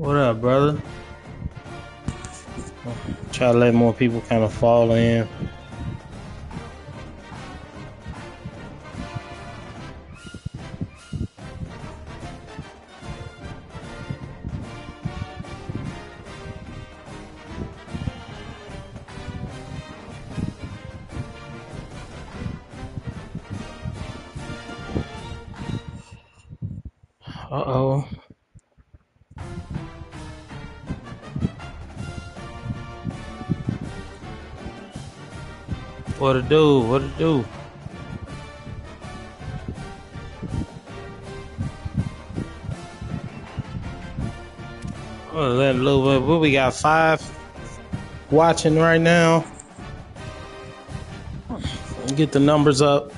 What up, brother? Try to let more people kind of fall in. Uh-oh. What it do? What it do? Oh, that little bit. What we got? 5 watching right now. Get the numbers up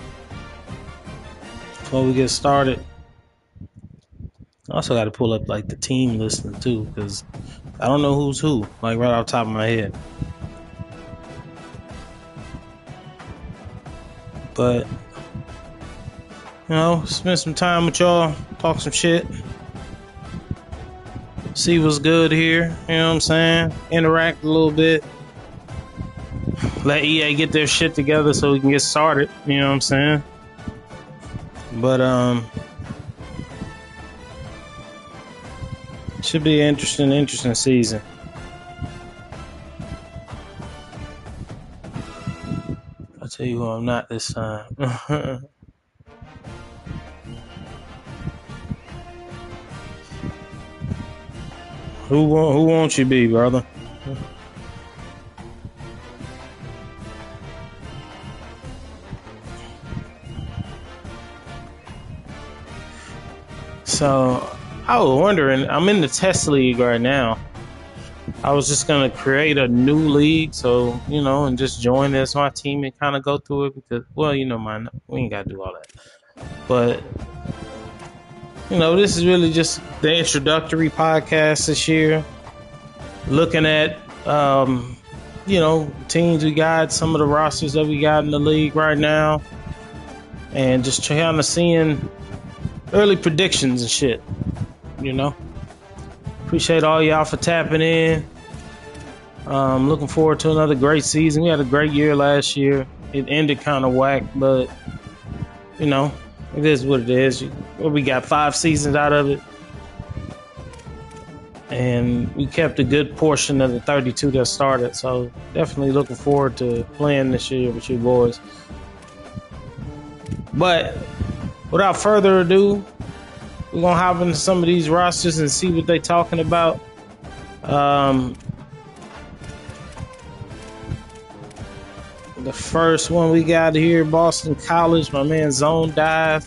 before we get started. I also got to pull up like the team listing too, because I don't know who's who, like right off the top of my head. But you know, spend some time with y'all, talk some shit, see what's good here. You know what I'm saying? Interact a little bit. Let EA get their shit together so we can get started. You know what I'm saying? But should be an interesting season. I'll tell you who I'm not this time. Who won't you be, brother? So I was wondering, I'm in the test league right now. I was just gonna create a new league, so you know, and just join as my team and kind of go through it because, well, you know, we ain't gotta do all that. But you know, this is really just the introductory podcast this year, looking at you know, teams we got, some of the rosters that we got in the league right now, and just kind of seeing early predictions and shit. You know, appreciate all y'all for tapping in. Looking forward to another great season. We had a great year last year. It ended kind of whack, but you know, it is what it is. We got 5 seasons out of it, and we kept a good portion of the 32 that started. So definitely looking forward to playing this year with you boys. But without further ado, we're gonna hop into some of these rosters and see what they're talking about. The first one we got here, Boston College, my man Zone Dive.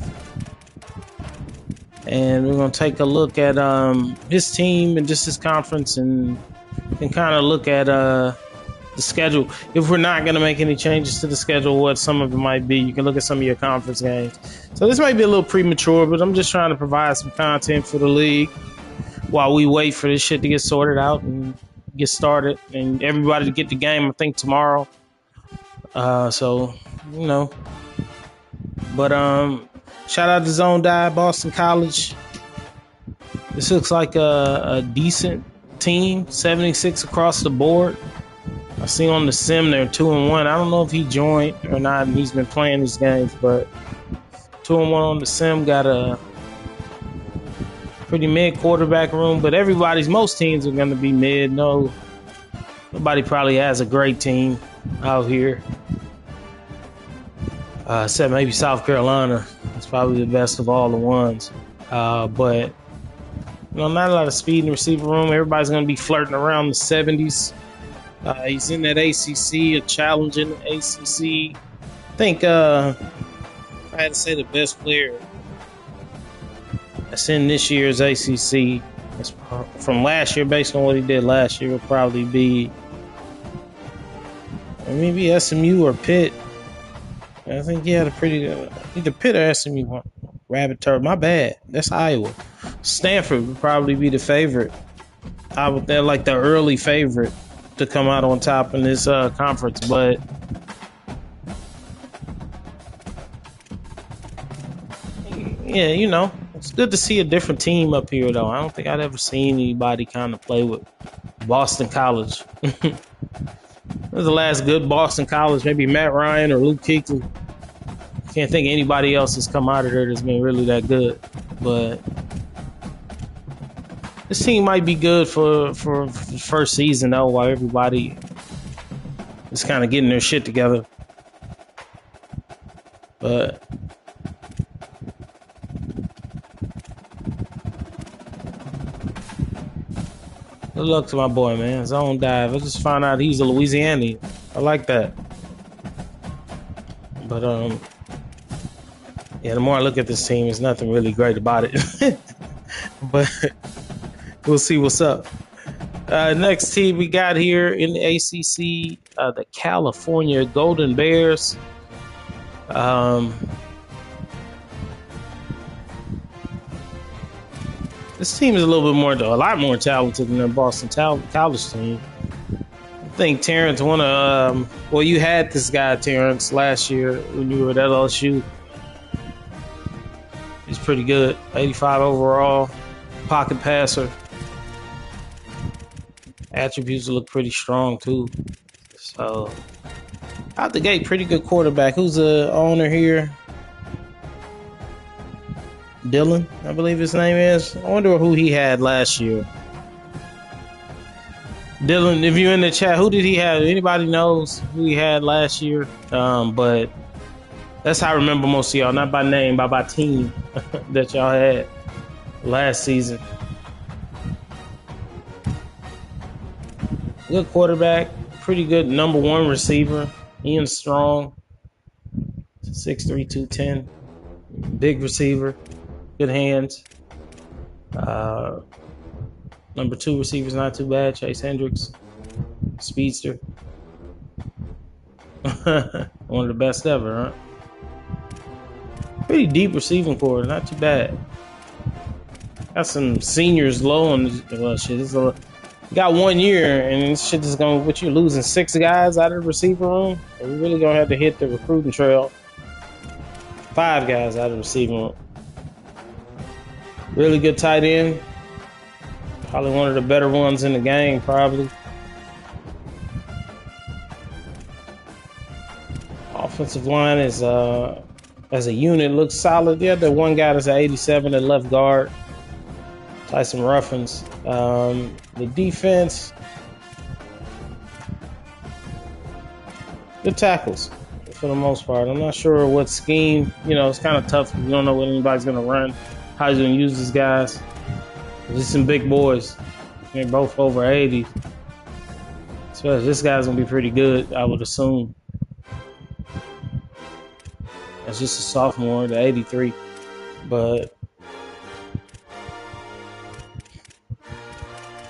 And we're going to take a look at his team and just his conference and kind of look at the schedule. If we're not going to make any changes to the schedule, what some of it might be, you can look at some of your conference games. So this might be a little premature, but I'm just trying to provide some content for the league while we wait for this shit to get sorted out and get started and everybody to get the game, I think, tomorrow. So, you know, but shout out to Zone Die, Boston College. This looks like a decent team, 76 across the board. I see on the sim they're 2-1. I don't know if he joined or not, and he's been playing these games, but 2-1 on the sim. Got a pretty mid quarterback room, but most teams are going to be mid. Nobody probably has a great team out here, except maybe South Carolina. It's probably the best of all the ones. But you know, not a lot of speed in the receiver room. Everybody's going to be flirting around the 70s. He's in that ACC, a challenge in the ACC. I think I had to say the best player that's in this year's ACC from last year, based on what he did last year, will probably be maybe SMU or Pitt. I think he had a pretty either Pitt or SMU. Rabbit Turtle. My bad. That's Iowa. Stanford would probably be the favorite. They're like the early favorite to come out on top in this conference. But yeah, you know, It's good to see a different team up here, though. I don't think I'd ever seen anybody kind of play with Boston College. This was the last good Boston College, maybe Matt Ryan or Luke Kuechly. Can't think anybody else has come out of there that's been really that good. But this team might be good for the first season, though, while everybody is kind of getting their shit together. But good luck to my boy, man. Zone dive. I just found out he's a Louisianian. I like that. But yeah, the more I look at this team, there's nothing really great about it. But we'll see what's up. Next team we got here in the ACC, the California Golden Bears. This team is a little bit more, a lot more talented than the Boston College team. I think Terrence well, you had this guy, Terrence, last year when you were at LSU. He's pretty good. 85 overall, pocket passer. Attributes look pretty strong, too. So, out the gate, pretty good quarterback. Who's the owner here? Dylan, I believe his name is. I wonder who he had last year. Dylan, if you're in the chat, who did he have? Anybody knows who he had last year? But that's how I remember most of y'all. Not by name, but by team that y'all had last season. Good quarterback. Pretty good number one receiver. Ian Strong. 6'3", 210. Big receiver. Good hands. Number two receiver's not too bad. Chase Hendricks, speedster. One of the best ever, huh? Pretty deep receiving core, not too bad. Got some seniors low on shit. Got 1 year, and this shit is going. What you losing 6 guys out of the receiver room? And we really gonna have to hit the recruiting trail. 5 guys out of the receiving room. Really good tight end. Probably one of the better ones in the game, probably. Offensive line is, as a unit, looks solid. Yeah, the one guy that's at 87 at left guard. Tyson Ruffins. The defense, good tackles for the most part. I'm not sure what scheme. It's kind of tough. You don't know what anybody's going to run. How he's going to use these guys. Just some big boys. They're both over 80. So this guy's going to be pretty good, I would assume. That's just a sophomore, the 83. But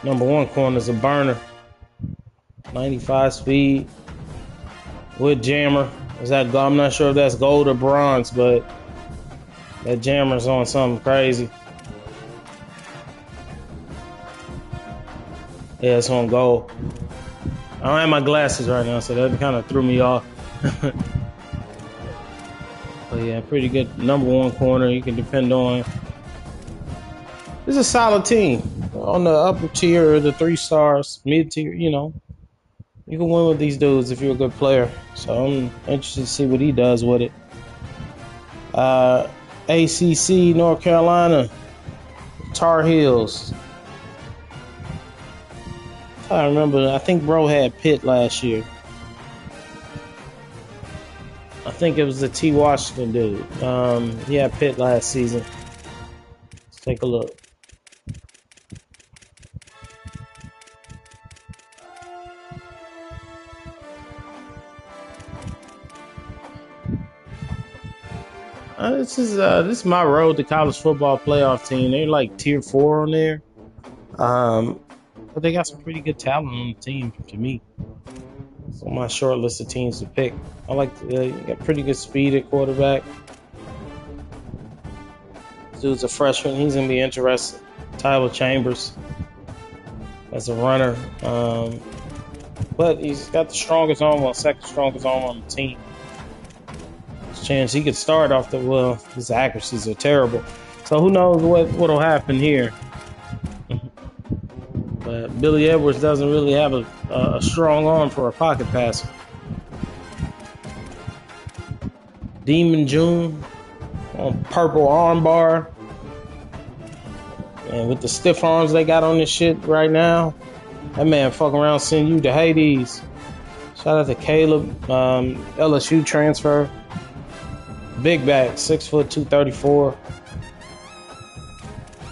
number one corner is a burner. 95 speed. With jammer. I'm not sure if that's gold or bronze, but that jammer's on something crazy. Yeah, it's on gold. I don't have my glasses right now, so that kind of threw me off. But yeah, pretty good number one corner you can depend on. This is a solid team. On the upper tier, the 3 stars, mid tier, you can win with these dudes if you're a good player. So I'm interested to see what he does with it. ACC, North Carolina, Tar Heels. I remember, I think bro had Pitt last year. I think it was the T. Washington dude. He had Pitt last season. Let's take a look. This is my road to college football playoff team. They're like tier 4 on there. But they got some pretty good talent on the team to me. It's on my short list of teams to pick. I like you got pretty good speed at quarterback. This dude's a freshman. He's gonna be interesting. Tyler Chambers as a runner. But he's got the strongest arm, second strongest arm on the team. Chance he could start off his accuracies are terrible. So who knows what'll happen here? But Billy Edwards doesn't really have a strong arm for a pocket passer. Demon June on purple arm bar. And with the stiff arms they got on this shit right now, that man fuck around send you to Hades. Shout out to Caleb, LSU transfer. Big back, 6 foot 234.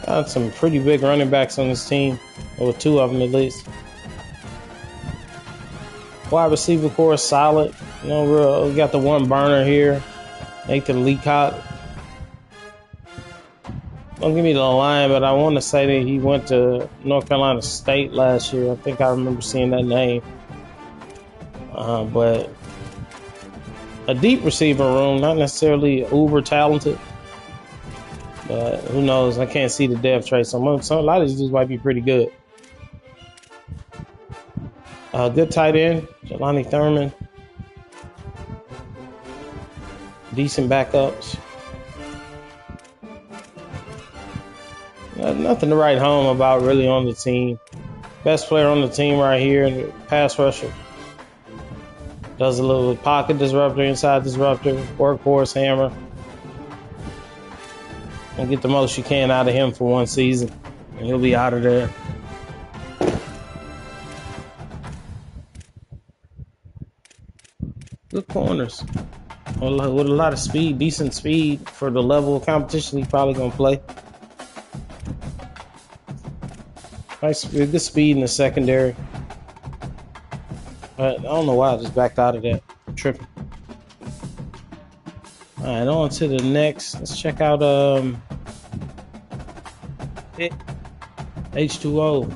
Got some pretty big running backs on this team, or two of them at least. Wide receiver core solid. You know, we got the one burner here, Nathan Leacock. Don't give me the line, but I want to say that he went to North Carolina State last year. I think I remember seeing that name. But a deep receiver room, not necessarily uber talented. But who knows? I can't see the depth chart. So a lot of these dudes might be pretty good. Good tight end, Jelani Thurman. Decent backups. Nothing to write home about really on the team. Best player on the team right here, pass rusher. Does a little pocket disruptor, inside disruptor, workhorse hammer. And get the most you can out of him for one season. And he'll be out of there. Good corners. With a lot of speed, decent speed for the level of competition he's probably going to play. Nice, good speed in the secondary. But I don't know why I just backed out of that. I'm tripping. All right, on to the next. Let's check out H2O.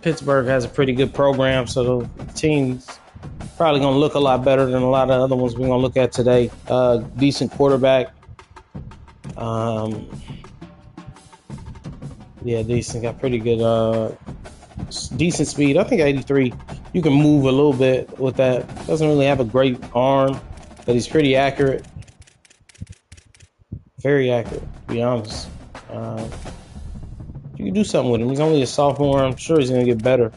Pittsburgh has a pretty good program, so the team's probably going to look a lot better than a lot of other ones we're going to look at today. Decent quarterback. Yeah, decent. Got pretty good, decent speed. I think 83. You can move a little bit with that. Doesn't really have a great arm, but he's pretty accurate. Very accurate, to be honest. You can do something with him. He's only a sophomore. I'm sure he's going to get better.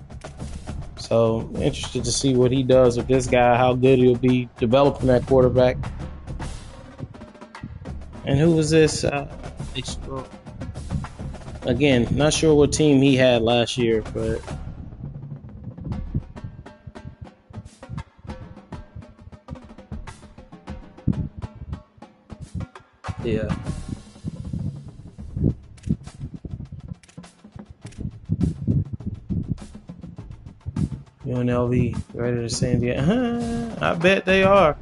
So, interested to see what he does with this guy, how good he'll be developing that quarterback. And who was this? Again, not sure what team he had last year, but yeah. UNLV ready to send you. I bet they are.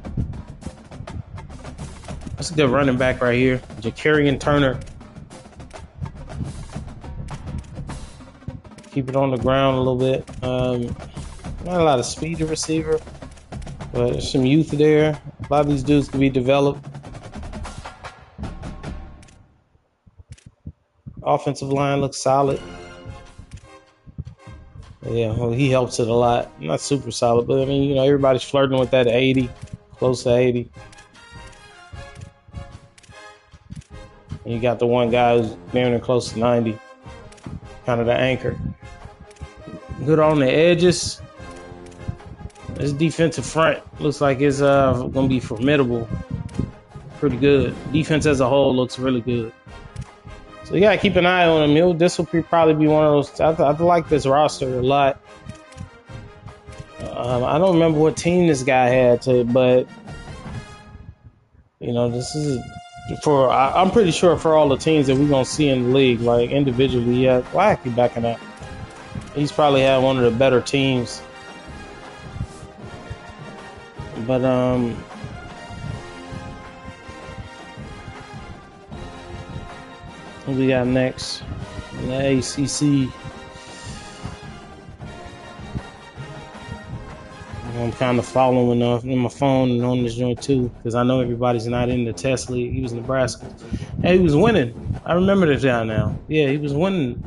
That's a good running back right here. Ja'Carrion Turner. Keep it on the ground a little bit. Not a lot of speed to receiver, but there's some youth there. A lot of these dudes can be developed. Offensive line looks solid. Yeah, well, he helps it a lot. Not super solid, but I mean, you know, everybody's flirting with that 80, close to 80. And you got the one guy who's nearing close to 90, kind of the anchor. Good on the edges. This defensive front looks like it's going to be formidable. Pretty good. Defense as a whole looks really good. So you gotta keep an eye on him. This will probably be one of those. I like this roster a lot. I don't remember what team this guy had but you know, this is for. I'm pretty sure for all the teams that we're gonna see in the league, like individually. Yeah, why I keep backing up? He's probably had one of the better teams. But what we got next in the ACC? I'm kind of following in my phone and on this joint too, because I know everybody's not in the test league. He was Nebraska. Hey, he was winning. I remember this guy now. Yeah, he was winning.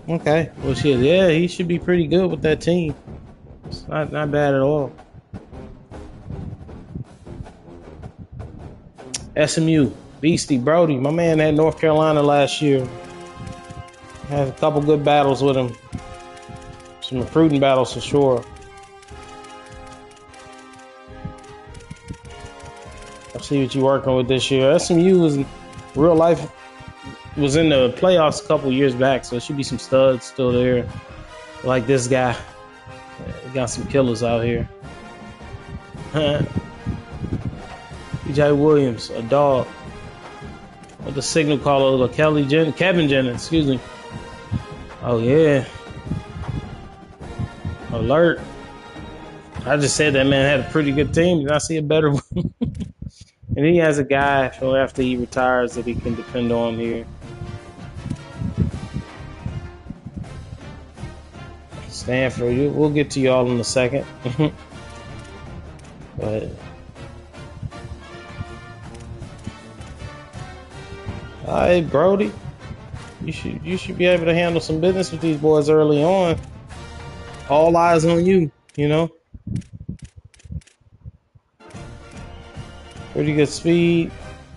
Okay. Well, shit. Yeah, he should be pretty good with that team. It's not bad at all. SMU, Beastie Brody. My man had North Carolina last year. Had a couple good battles with him. Some recruiting battles for sure. I'll see what you're working with this year. SMU was in real life, was in the playoffs a couple years back, so there should be some studs still there. Like this guy. We got some killers out here. PJ Williams, a dog. What the signal caller? Kevin Jennings, excuse me. Oh yeah. Alert. I just said that man had a pretty good team. Did I see a better one? And he has a guy for after he retires that he can depend on here. Stanford, we'll get to y'all in a second. But all right, Brody, you should be able to handle some business with these boys early on. All eyes on you, you know. Pretty good speed.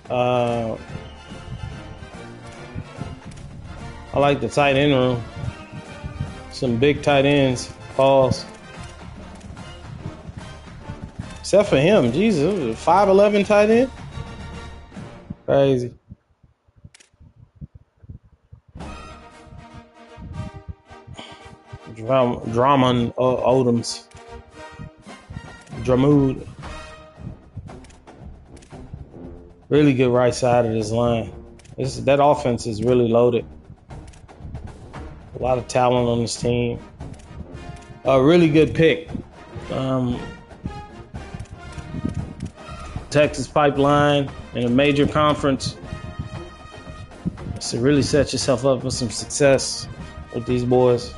I like the tight end room. Some big tight ends. Pause. Except for him, Jesus, 5'11" tight end. Crazy. Drummond Odoms. Dramood. Really good right side of this line. That offense is really loaded. A lot of talent on this team. A really good pick. Texas Pipeline in a major conference. So really set yourself up for some success with these boys.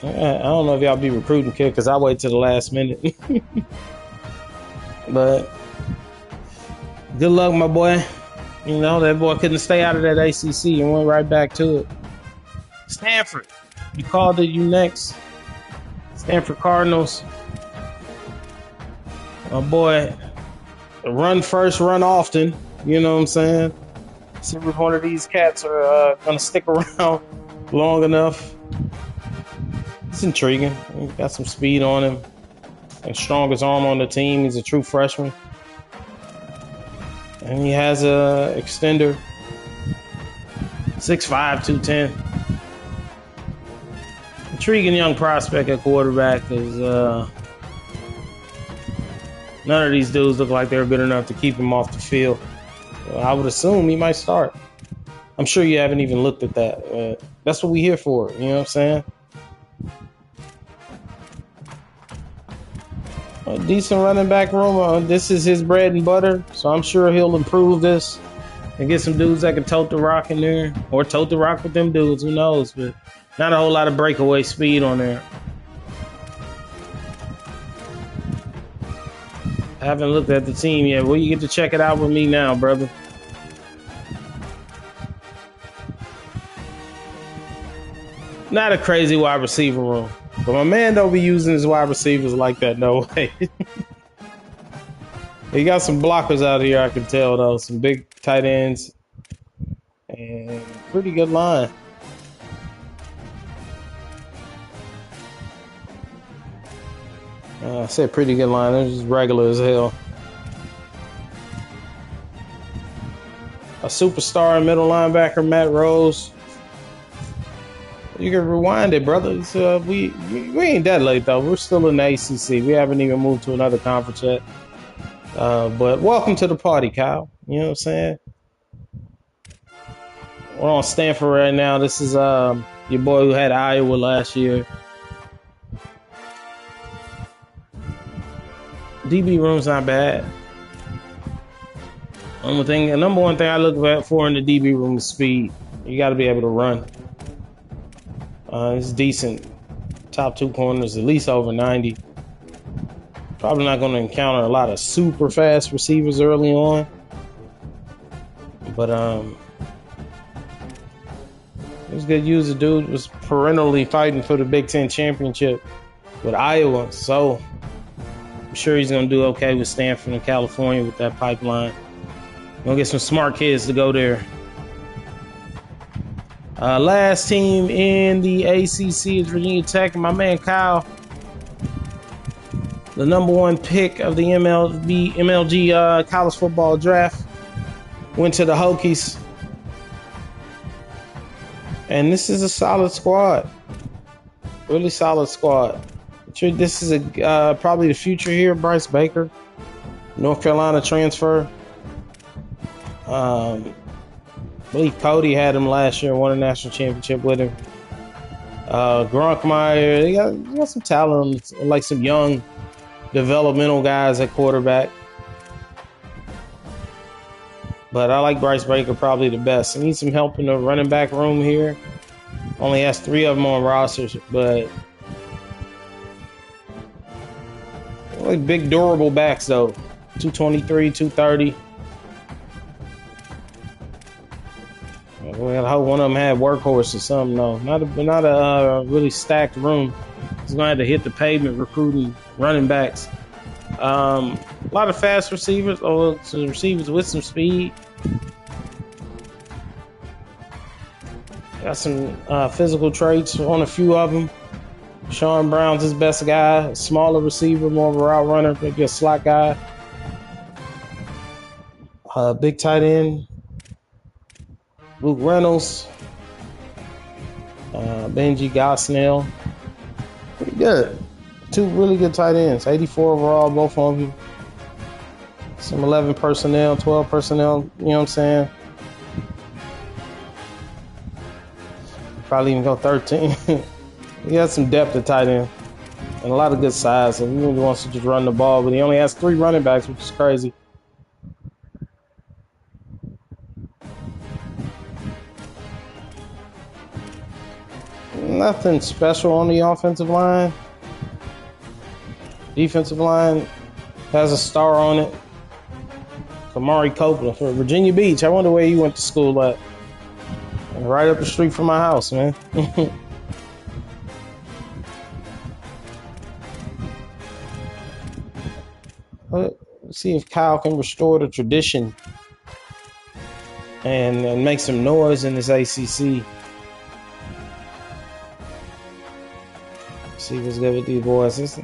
I don't know if y'all be recruiting kickers. I wait till the last minute. But good luck, my boy. You know, that boy couldn't stay out of that ACC and went right back to it. Stanford, you called it, you next. Stanford Cardinals. My boy, run first, run often. You know what I'm saying? See if one of these cats are going to stick around long enough. It's intriguing. He's got some speed on him. And strongest arm on the team. He's a true freshman. And he has a extender. 6'5", 210. Intriguing young prospect at quarterback because none of these dudes look like they're good enough to keep him off the field. I would assume he might start. I'm sure you haven't even looked at that. That's what we're here for. You know what I'm saying? A decent running back room. This is his bread and butter, so I'm sure he'll improve this and get some dudes that can tote the rock in there, or tote the rock with them dudes. Who knows? But not a whole lot of breakaway speed on there. I haven't looked at the team yet. Well, you get to check it out with me now, brother. Not a crazy wide receiver room. But my man don't be using his wide receivers like that, no way. He got some blockers out here, I can tell, though. Some big tight ends. And pretty good line. I said pretty good line. They're just regular as hell. A superstar middle linebacker, Matt Rose. You can rewind it, brother. We ain't that late, though. We're still in the ACC. We haven't even moved to another conference yet. But welcome to the party, Kyle. You know what I'm saying? We're on Stanford right now. This is your boy who had Iowa last year. DB room's not bad. The number one thing I look for in the DB room is speed. You got to be able to run. It's decent. Top 2 corners, at least over 90. Probably not going to encounter a lot of super fast receivers early on. But it was good use. The dude was perennially fighting for the Big Ten championship with Iowa. So I'm sure he's going to do okay with Stanford and California with that pipeline. Gonna get some smart kids to go there. Last team in the ACC is Virginia Tech, and my man Kyle, the number 1 pick of the MLG college football draft, went to the Hokies. And this is a solid squad. Really solid squad. This is probably the future here. Bryce Baker, North Carolina transfer. I believe Cody had him last year, won a national championship with him. Gronkmeyer, they got some talent, like some young developmental guys at quarterback. But I like Bryce Baker probably the best. I need some help in the running back room here. Only has 3 of them on rosters, but like big durable backs though. 223, 230. I hope one of them had workhorse or something. No, not a really stacked room. He's gonna have to hit the pavement recruiting running backs. A lot of fast receivers, or some receivers with some speed. Got some physical traits on a few of them. Sean Brown's his best guy. A smaller receiver, more of a route runner, maybe a slot guy. Big tight end. Luke Reynolds, Benji Gosnell. Pretty good. 2 really good tight ends. 84 overall, both of them. Some 11 personnel, 12 personnel, you know what I'm saying? Probably even go 13. He has some depth at tight end and a lot of good size. And he really wants to just run the ball, but he only has 3 running backs, which is crazy. Nothing special on the offensive line. Defensive line has a star on it. Kamari Copeland for Virginia Beach. I wonder where you went to school at. Right up the street from my house, man. Let's see if Kyle can restore the tradition and make some noise in this ACC. See what's good with these boys. It's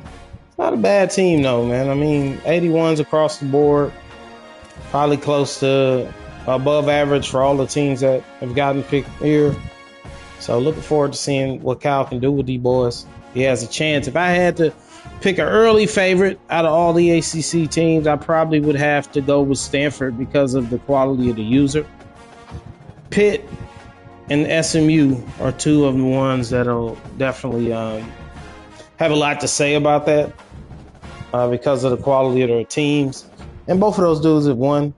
not a bad team, though, man. I mean, 81s across the board. Probably close to above average for all the teams that have gotten picked here. So looking forward to seeing what Kyle can do with these boys. He has a chance. If I had to pick an early favorite out of all the ACC teams, I probably would have to go with Stanford because of the quality of the user. Pitt and SMU are 2 of the ones that'll definitely have a lot to say about that because of the quality of their teams. And both of those dudes have won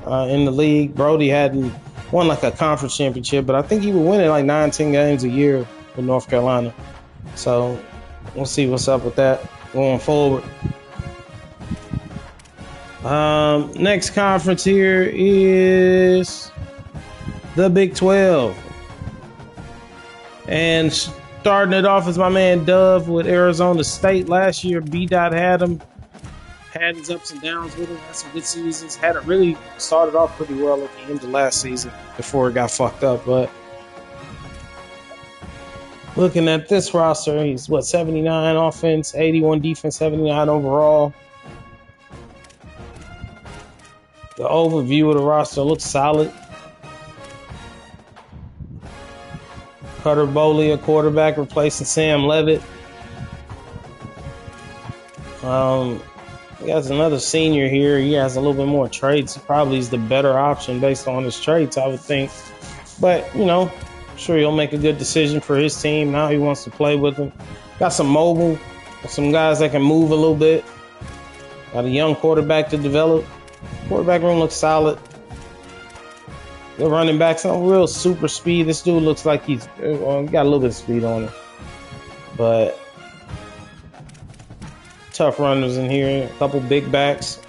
in the league. Brody hadn't won like a conference championship, but I think he would win it like 9-10 games a year with North Carolina. So we'll see what's up with that going forward. Next conference here is the Big 12. And starting it off is my man Dove with Arizona State. Last year, B-Dot had his ups and downs with him, had some good seasons. Had it really started off pretty well at the end of last season before it got fucked up. But looking at this roster, he's 79 offense, 81 defense, 79 overall. The overview of the roster looks solid. Cutter Boley, a quarterback, replacing Sam Levitt. He has another senior here. He has a little bit more traits. He probably is the better option based on his traits, I would think. But, you know, I'm sure he'll make a good decision for his team. Now he wants to play with them. Got some mobile, some guys that can move a little bit. Got a young quarterback to develop. Quarterback room looks solid. The running back's not real super speed. This dude looks like he's well, he got a little bit of speed on him, but tough runners in here. A couple big backs.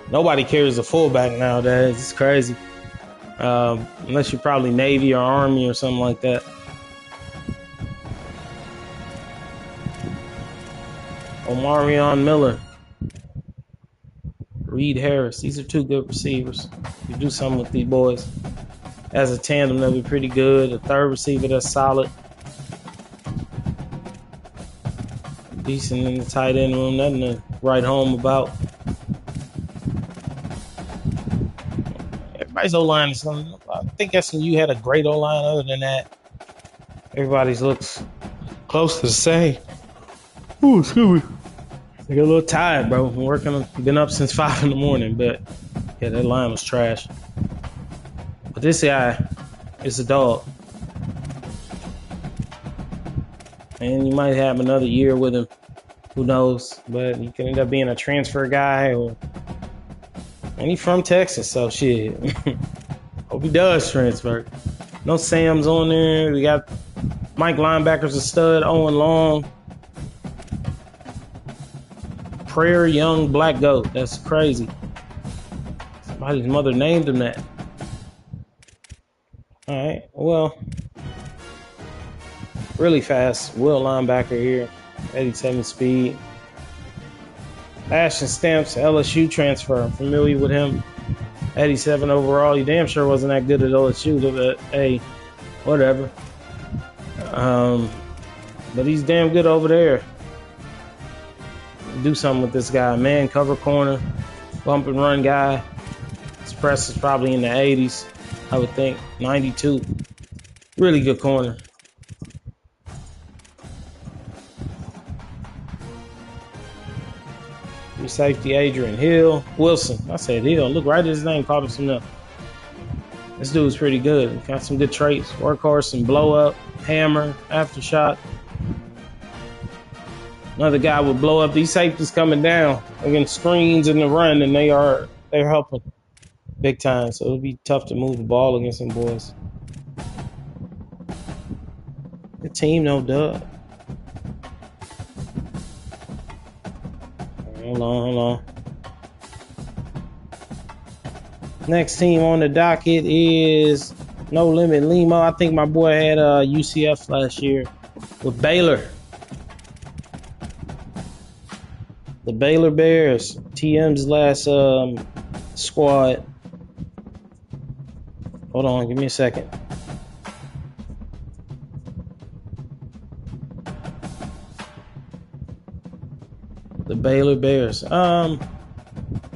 Nobody carries a fullback nowadays. It's crazy. Unless you're probably Navy or Army or something like that. Omarion Miller. Reed Harris. These are two good receivers. You do something with these boys. As a tandem, they'll be pretty good. A third receiver that's solid. Decent in the tight end room. Nothing to write home about. Everybody's O-line is something. I think SMU had a great O-line. Other than that, everybody's looks close to the same. Ooh, excuse me. I get a little tired, bro. Been up since 5 in the morning, but yeah, that line was trash. But this guy is a dog. And you might have another year with him. Who knows? But he can end up being a transfer guy. And he's from Texas, so shit. Hope he does transfer. No Sam's on there. We got Mike Linebacker's a stud. Owen Long. Prairie Young Black Goat. That's crazy. Somebody's mother named him that. All right. Well, really fast. Will linebacker here. 87 speed. Ashton Stamps, LSU transfer. I'm familiar with him. 87 overall. He damn sure wasn't that good at LSU, but hey, whatever. But he's damn good over there. Do something with this guy. Man, cover corner, bump and run guy. His press is probably in the 80s, I would think. 92. Really good corner. Free safety Adrian Wilson. I said Hill. Look right at his name, called him something else. This dude's pretty good. Got some good traits. Workhorse and blow up, hammer, aftershock. Another guy would blow up. These safeties coming down against screens in the run, and they're helping big time. So it'll be tough to move the ball against them boys. The team, no dub. Hold on. Next team on the docket is No Limit Limo. I think my boy had UCF last year with Baylor. The Baylor Bears, TM's last squad. Hold on, give me a second. The Baylor Bears.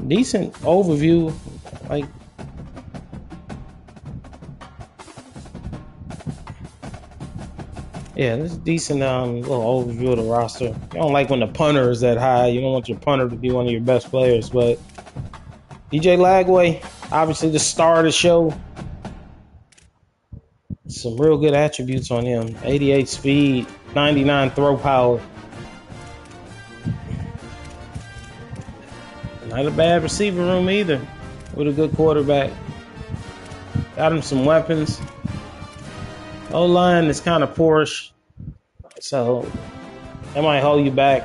Decent overview. Like, yeah, this is decent little overview of the roster. I don't like when the punter is that high. You don't want your punter to be one of your best players, but DJ Lagway, obviously the star of the show. Some real good attributes on him. 88 speed, 99 throw power. Not a bad receiver room either, with a good quarterback. Got him some weapons. O-line is kind of poorish, so that might hold you back.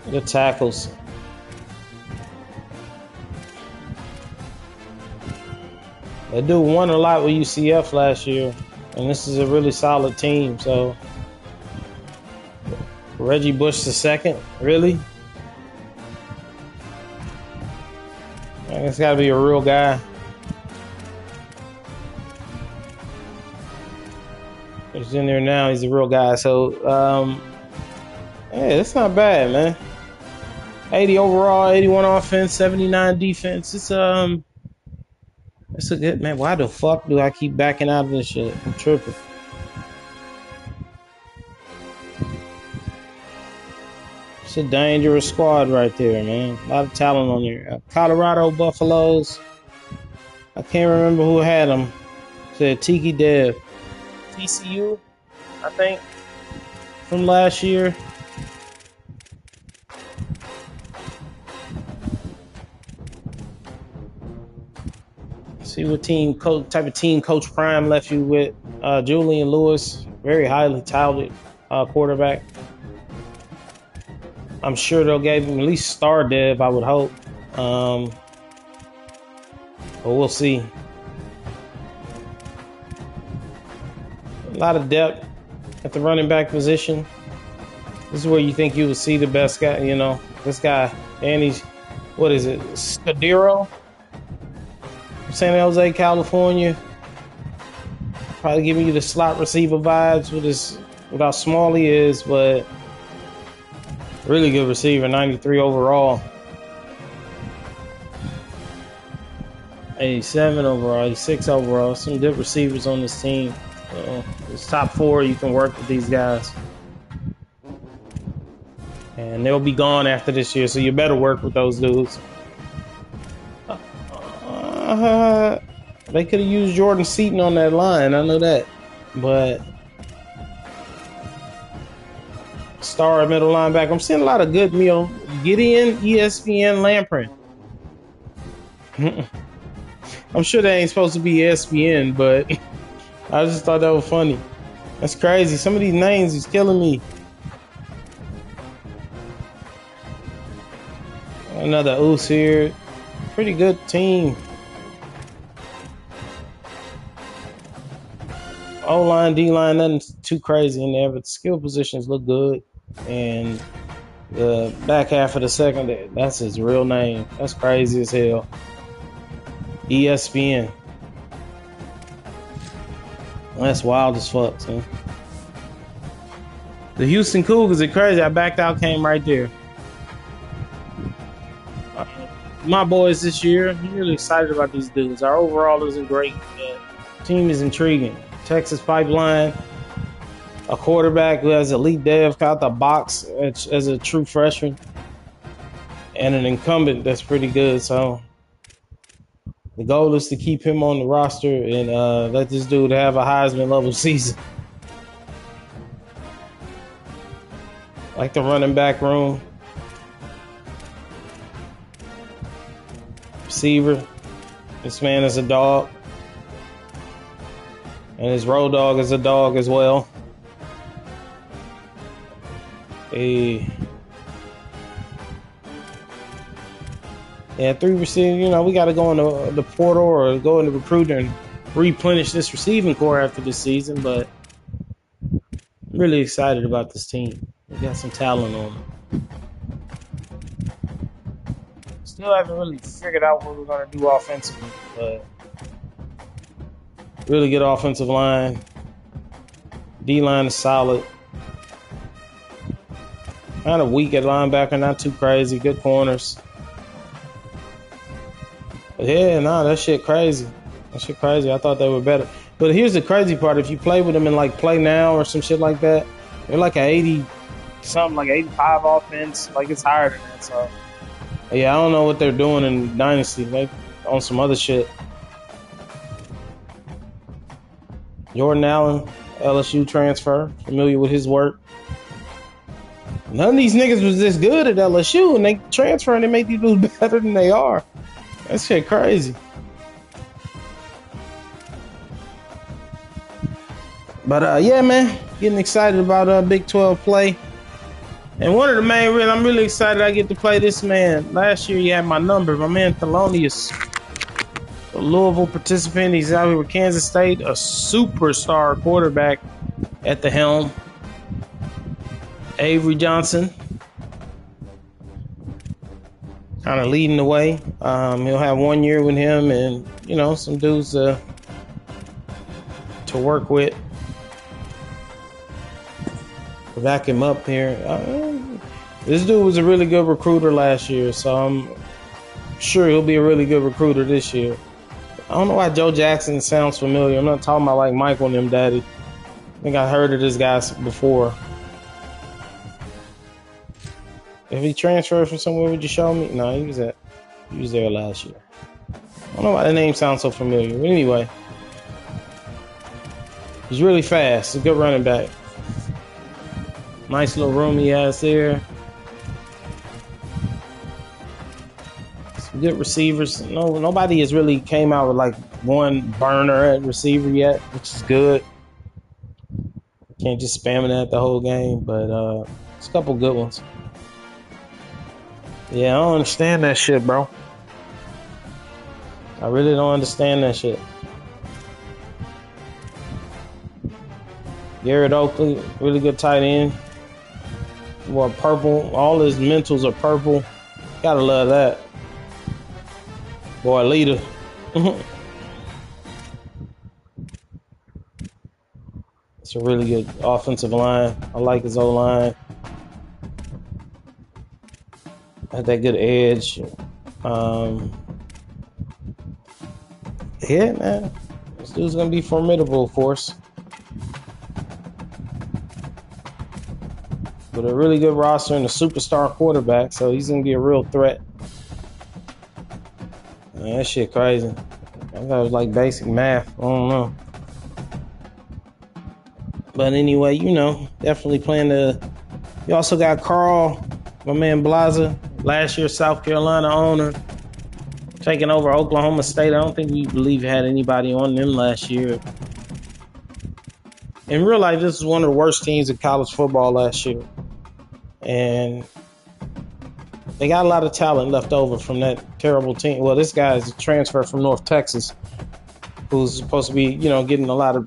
The tackles. That dude won a lot with UCF last year, and this is a really solid team. So Reggie Bush II, really? It's got to be a real guy. He's in there now. He's a real guy. So, yeah, it's not bad, man. 80 overall, 81 offense, 79 defense. It's a good, man. Why the fuck do I keep backing out of this shit? I'm tripping. It's a dangerous squad right there, man. A lot of talent on there. Colorado Buffaloes. I can't remember who had them. Said Tiki Dev. TCU, I think, from last year. See what type of team Coach Prime left you with. Julian Lewis, very highly touted quarterback. I'm sure they'll give him at least star dev, I would hope. But we'll see. A lot of depth at the running back position. This is where you think you would see the best guy, you know. This guy, Danny's, what is it? Scudero? San Jose, California. Probably giving you the slot receiver vibes with how small he is, but really good receiver, 93 overall. 87 overall, 86 overall. Some good receivers on this team. It's top 4. You can work with these guys. And they'll be gone after this year, so you better work with those dudes. They could have used Jordan Seaton on that line, I know that. But star middle linebacker. I'm seeing a lot of good meal. Gideon, ESPN, Lamprin. I'm sure that ain't supposed to be ESPN, but I just thought that was funny. That's crazy. Some of these names is killing me. Another Oos here. Pretty good team. O-line, D-line, nothing too crazy in there, but the skill positions look good. And the back half of the second, that's his real name. That's crazy as hell. ESPN. That's wild as fuck, man. The Houston Cougars are crazy. I backed out, came right there. My boys this year, I'm really excited about these dudes. Our overall isn't great, but the team is intriguing. Texas Pipeline, a quarterback who has elite dev out the box as a true freshman, and an incumbent that's pretty good. So the goal is to keep him on the roster and let this dude have a Heisman level season. Like the running back room. Receiver. This man is a dog. And his road dog is a dog as well. Yeah, 3 receivers. You know, we got to go in the portal or go in the recruiter and replenish this receiving core after this season. But I'm really excited about this team. We got some talent on them. Still haven't really figured out what we're going to do offensively, but really good offensive line. D-line is solid. Kind of weak at linebacker, not too crazy. Good corners. But yeah, that shit crazy. That shit crazy. I thought they were better. But here's the crazy part. If you play with them in like Play Now or some shit like that, they're like an 80, something like 85 offense. Like it's higher than that. So yeah, I don't know what they're doing in Dynasty. Maybe on some other shit. Jordan Allen, LSU transfer. Familiar with his work. None of these niggas was this good at LSU, and they transfer and they make these dudes better than they are. That shit crazy. But yeah, man, getting excited about Big 12 play. And one of the main reasons I'm really excited I get to play this man. Last year he had my number. My man Thelonious, a Louisville participant. He's out here with Kansas State, a superstar quarterback at the helm. Avery Johnson kind of leading the way. He'll have 1 year with him and, you know, some dudes to work with. Back him up here. This dude was a really good recruiter last year, so I'm sure he'll be a really good recruiter this year. I don't know why Joe Jackson sounds familiar. I'm not talking about like Michael and them, Daddy. I think I heard of this guy before. If he transferred from somewhere, would you show me? No, he was there last year. I don't know why the name sounds so familiar. But anyway, he's really fast. He's a good running back. Nice little room he has there. Good receivers. No, nobody has really came out with like one burner at receiver yet, which is good. Can't just spam that the whole game, but it's a couple good ones. Yeah, I don't understand that shit, bro. I really don't understand that shit. Garrett Oakley, really good tight end. Well, purple. All his mentals are purple. Gotta love that. Boy, leader. It's a really good offensive line. I like his O-line. Had that good edge. Yeah, man. This dude's gonna be formidable, of course. With a really good roster and a superstar quarterback, so he's gonna be a real threat. Man, that shit crazy. I thought it was like basic math. I don't know. But anyway, definitely playing the. You also got Carl, my man Blaza, last year's South Carolina owner, taking over Oklahoma State. I don't think we had anybody on them last year. In real life, this is one of the worst teams in college football last year. And they got a lot of talent left over from that terrible team. Well, this guy is a transfer from North Texas who's supposed to be, getting a lot of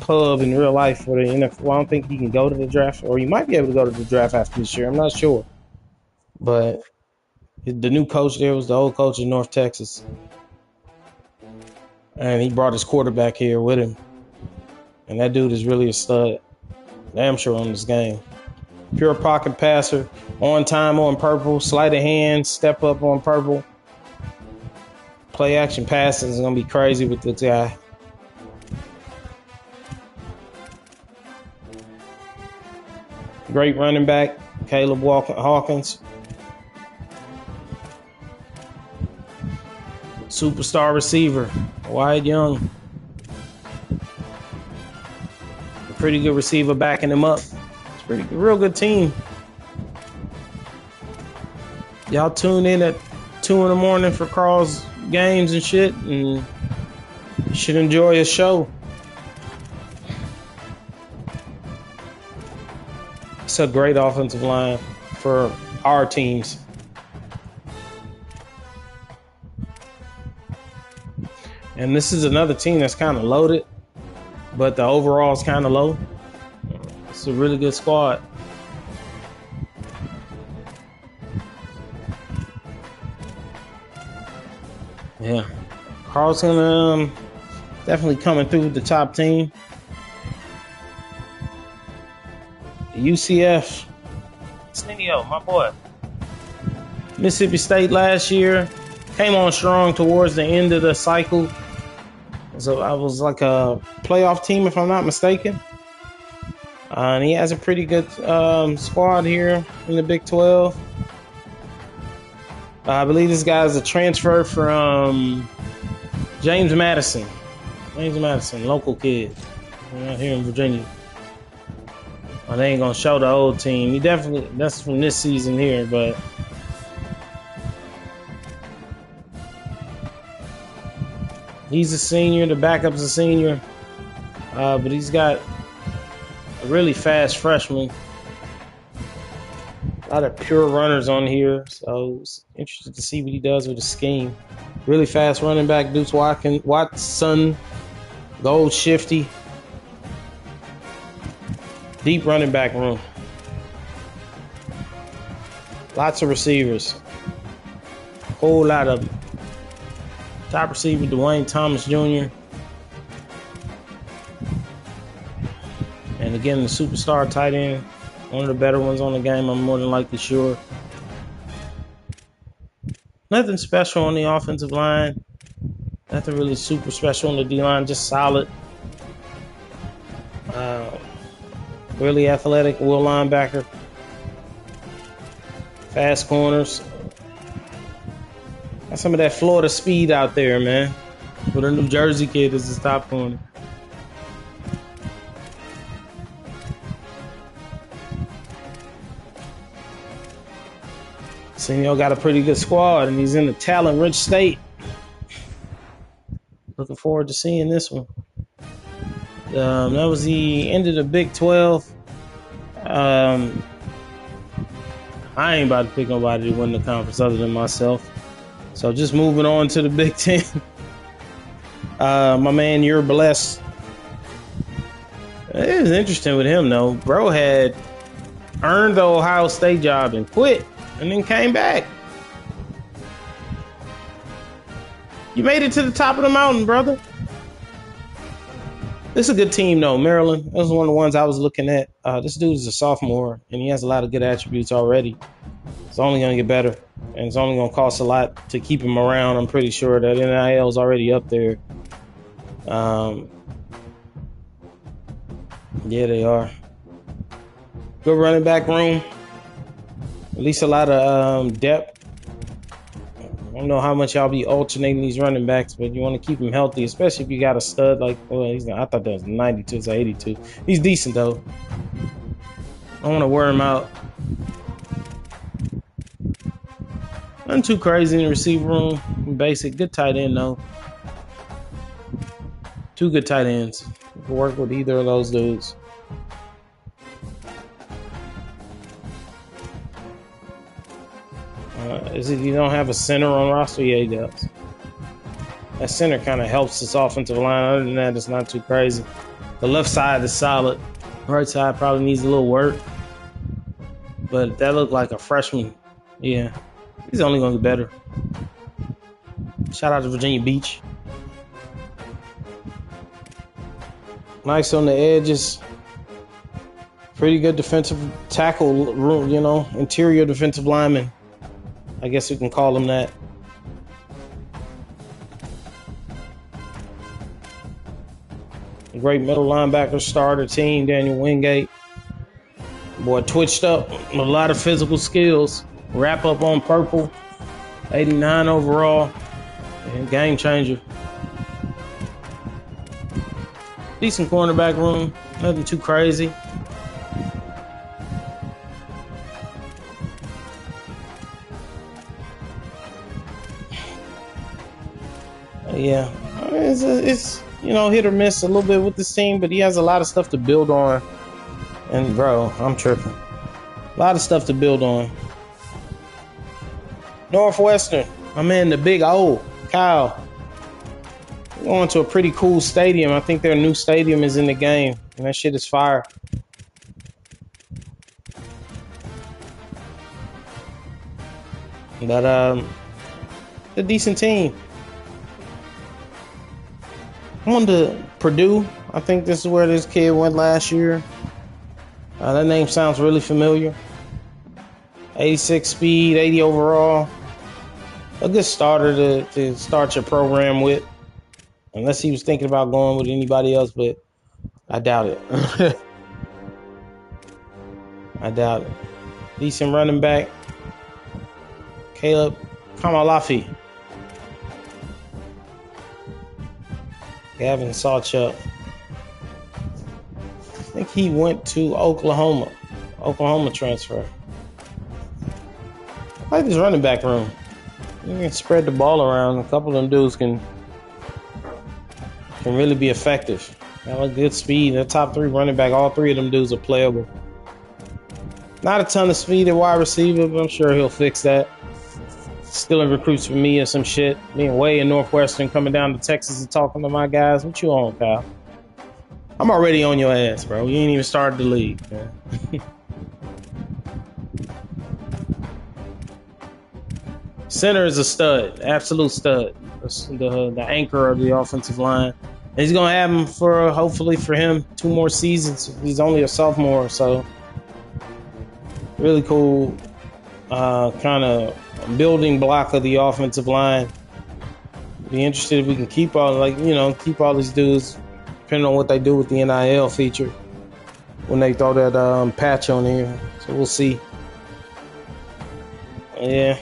pub in real life for the NFL. Well, I don't think he can go to the draft, or he might be able to go to the draft after this year. I'm not sure. But the new coach there was the old coach in North Texas. And he brought his quarterback here with him. And that dude is really a stud. Damn sure on this game. Pure pocket passer, on time on purple, sleight of hand, step up on purple. Play action passing is going to be crazy with this guy. Great running back, Caleb Hawkins. Superstar receiver, Wyatt Young. A pretty good receiver backing him up. It's pretty good, real good team. Y'all tune in at 2 in the morning for Carl's games and shit, and you should enjoy his show. It's a great offensive line for our teams. And this is another team that's kind of loaded, but the overall is kind of low. It's a really good squad. Yeah. Carl's gonna definitely coming through with the top team. UCF. Snitio, my boy. Mississippi State last year came on strong towards the end of the cycle. So I was like a playoff team, if I'm not mistaken. And he has a pretty good squad here in the Big 12. I believe this guy is a transfer from James Madison. Local kid. Right here in Virginia. Well, they ain't going to show the old team. That's from this season here, but he's a senior. The backup's a senior. But he's got a really fast freshman. A lot of pure runners on here. So it's interested to see what he does with the scheme. Really fast running back, Deuce Watson. Gold shifty. Deep running back room. Lots of receivers. Whole lot of them. Top receiver, Dwayne Thomas Jr. And again, the superstar tight end. One of the better ones on the game, I'm more than likely sure. Nothing special on the offensive line. Nothing really super special on the D-line, just solid. Really athletic will linebacker. Fast corners. Got some of that Florida speed out there, man. But a New Jersey kid is his top corner. Senor got a pretty good squad, and he's in a talent-rich state. Looking forward to seeing this one. That was the end of the Big 12. I ain't about to pick nobody to win the conference other than myself. So just moving on to the Big 10. My man, you're blessed. It was interesting with him, though. Bro had earned the Ohio State job and quit, and then came back. You made it to the top of the mountain, brother. This is a good team, though. Maryland, that was one of the ones I was looking at. This dude is a sophomore, and he has a lot of good attributes already. It's only going to get better, and it's only going to cost a lot to keep him around. I'm pretty sure that NIL is already up there. Yeah, they are. Good running back room. At least a lot of depth. I don't know how much y'all be alternating these running backs, but you want to keep them healthy, especially if you got a stud like, well, I thought that was 92, it's 82. He's decent, though. I don't want to wear him out. Nothing too crazy in the receiver room. Basic. Good tight end, though. Two good tight ends. You can work with either of those dudes. Is it you don't have a center on roster? Yeah, he does. That center kind of helps this offensive line. Other than that, it's not too crazy. The left side is solid. Right side probably needs a little work. But that looked like a freshman. Yeah. He's only going to get better. Shout out to Virginia Beach. Nice on the edges. Pretty good defensive tackle room, interior defensive lineman. I guess you can call him that. A great middle linebacker starter team, Daniel Wingate. Boy, twitched up with a lot of physical skills. Wrap up on purple. 89 overall. And game changer. Decent cornerback room. Nothing too crazy. Yeah, it's hit or miss a little bit with this team, but he has a lot of stuff to build on. And bro, I'm tripping. A lot of stuff to build on. Northwestern, my man, the Big O, Kyle. Going to a pretty cool stadium. I think their new stadium is in the game, and that shit is fire. But a decent team. On to Purdue. I think this is where this kid went last year. That name sounds really familiar. 86 speed, 80 overall. A good starter to start your program with. Unless he was thinking about going with anybody else, but I doubt it. I doubt it. Decent running back. Caleb Kamalafi. Gavin Sawchuck. I think he went to Oklahoma. Oklahoma transfer. I like this running back room. You can spread the ball around. A couple of them dudes can really be effective. Got a good speed. The top three running back, all three of them dudes are playable. Not a ton of speed at wide receiver, but I'm sure he'll fix that. Stealing recruits for me or some shit. Being way in Northwestern, coming down to Texas and talking to my guys. What you on, pal? I'm already on your ass, bro. You ain't even started the league, man. Center is a stud. Absolute stud. The anchor of the offensive line. And he's going to have him for, hopefully for him, 2 more seasons. He's only a sophomore, so really cool kind of building block of the offensive line. Be interested if we can keep all these dudes, depending on what they do with the NIL feature when they throw that patch on here. So we'll see. Yeah.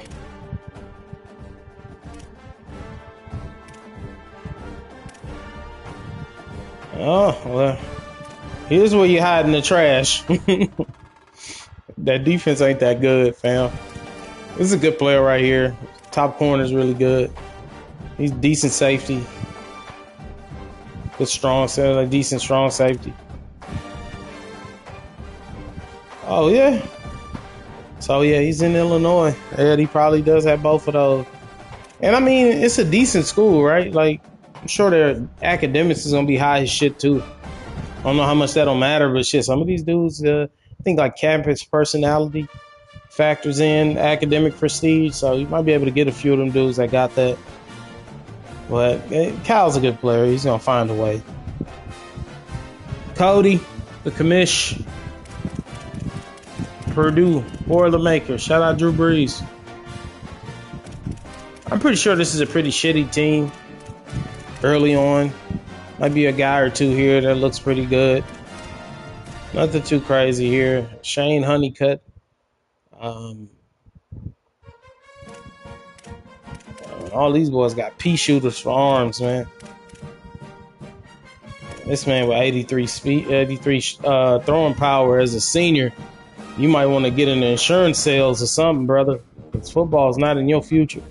Oh, well, here's where you hide in the trash. That defense ain't that good, fam. This is a good player right here. Top corner is really good. He's decent safety. Good strong, like decent strong safety. Oh yeah. So yeah, he's in Illinois. Yeah, he probably does have both of those. And I mean, it's a decent school, right? Like, I'm sure their academics is gonna be high as shit too. I don't know how much that'll matter, but shit, some of these dudes, I think like campus personality factors in academic prestige. So you might be able to get a few of them dudes that got that. But Kyle's a good player. He's gonna find a way. Cody, the commish. Purdue, Boilermaker. Shout out Drew Brees. I'm pretty sure this is a pretty shitty team early on. Might be a guy or two here that looks pretty good. Nothing too crazy here. Shane Honeycutt. All these boys got pea shooters for arms, man. This man with 83 speed, 83 throwing power as a senior. You might want to get into insurance sales or something, brother. Because football is not in your future.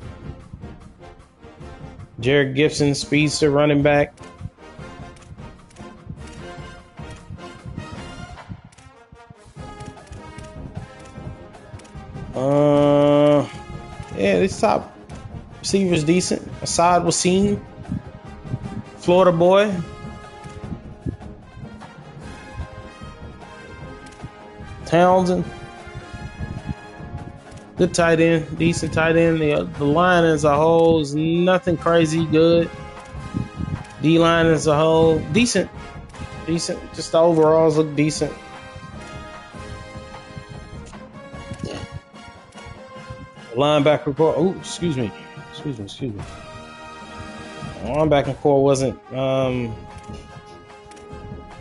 Jared Gibson, speedster, running back. Yeah, this top receiver's decent. Assad Wasim, Florida boy. Townsend, good tight end, decent tight end. The line as a whole is nothing crazy good. D line as a whole, decent. Just the overalls look decent. Linebacker core. Oh, excuse me. Linebacker core wasn't a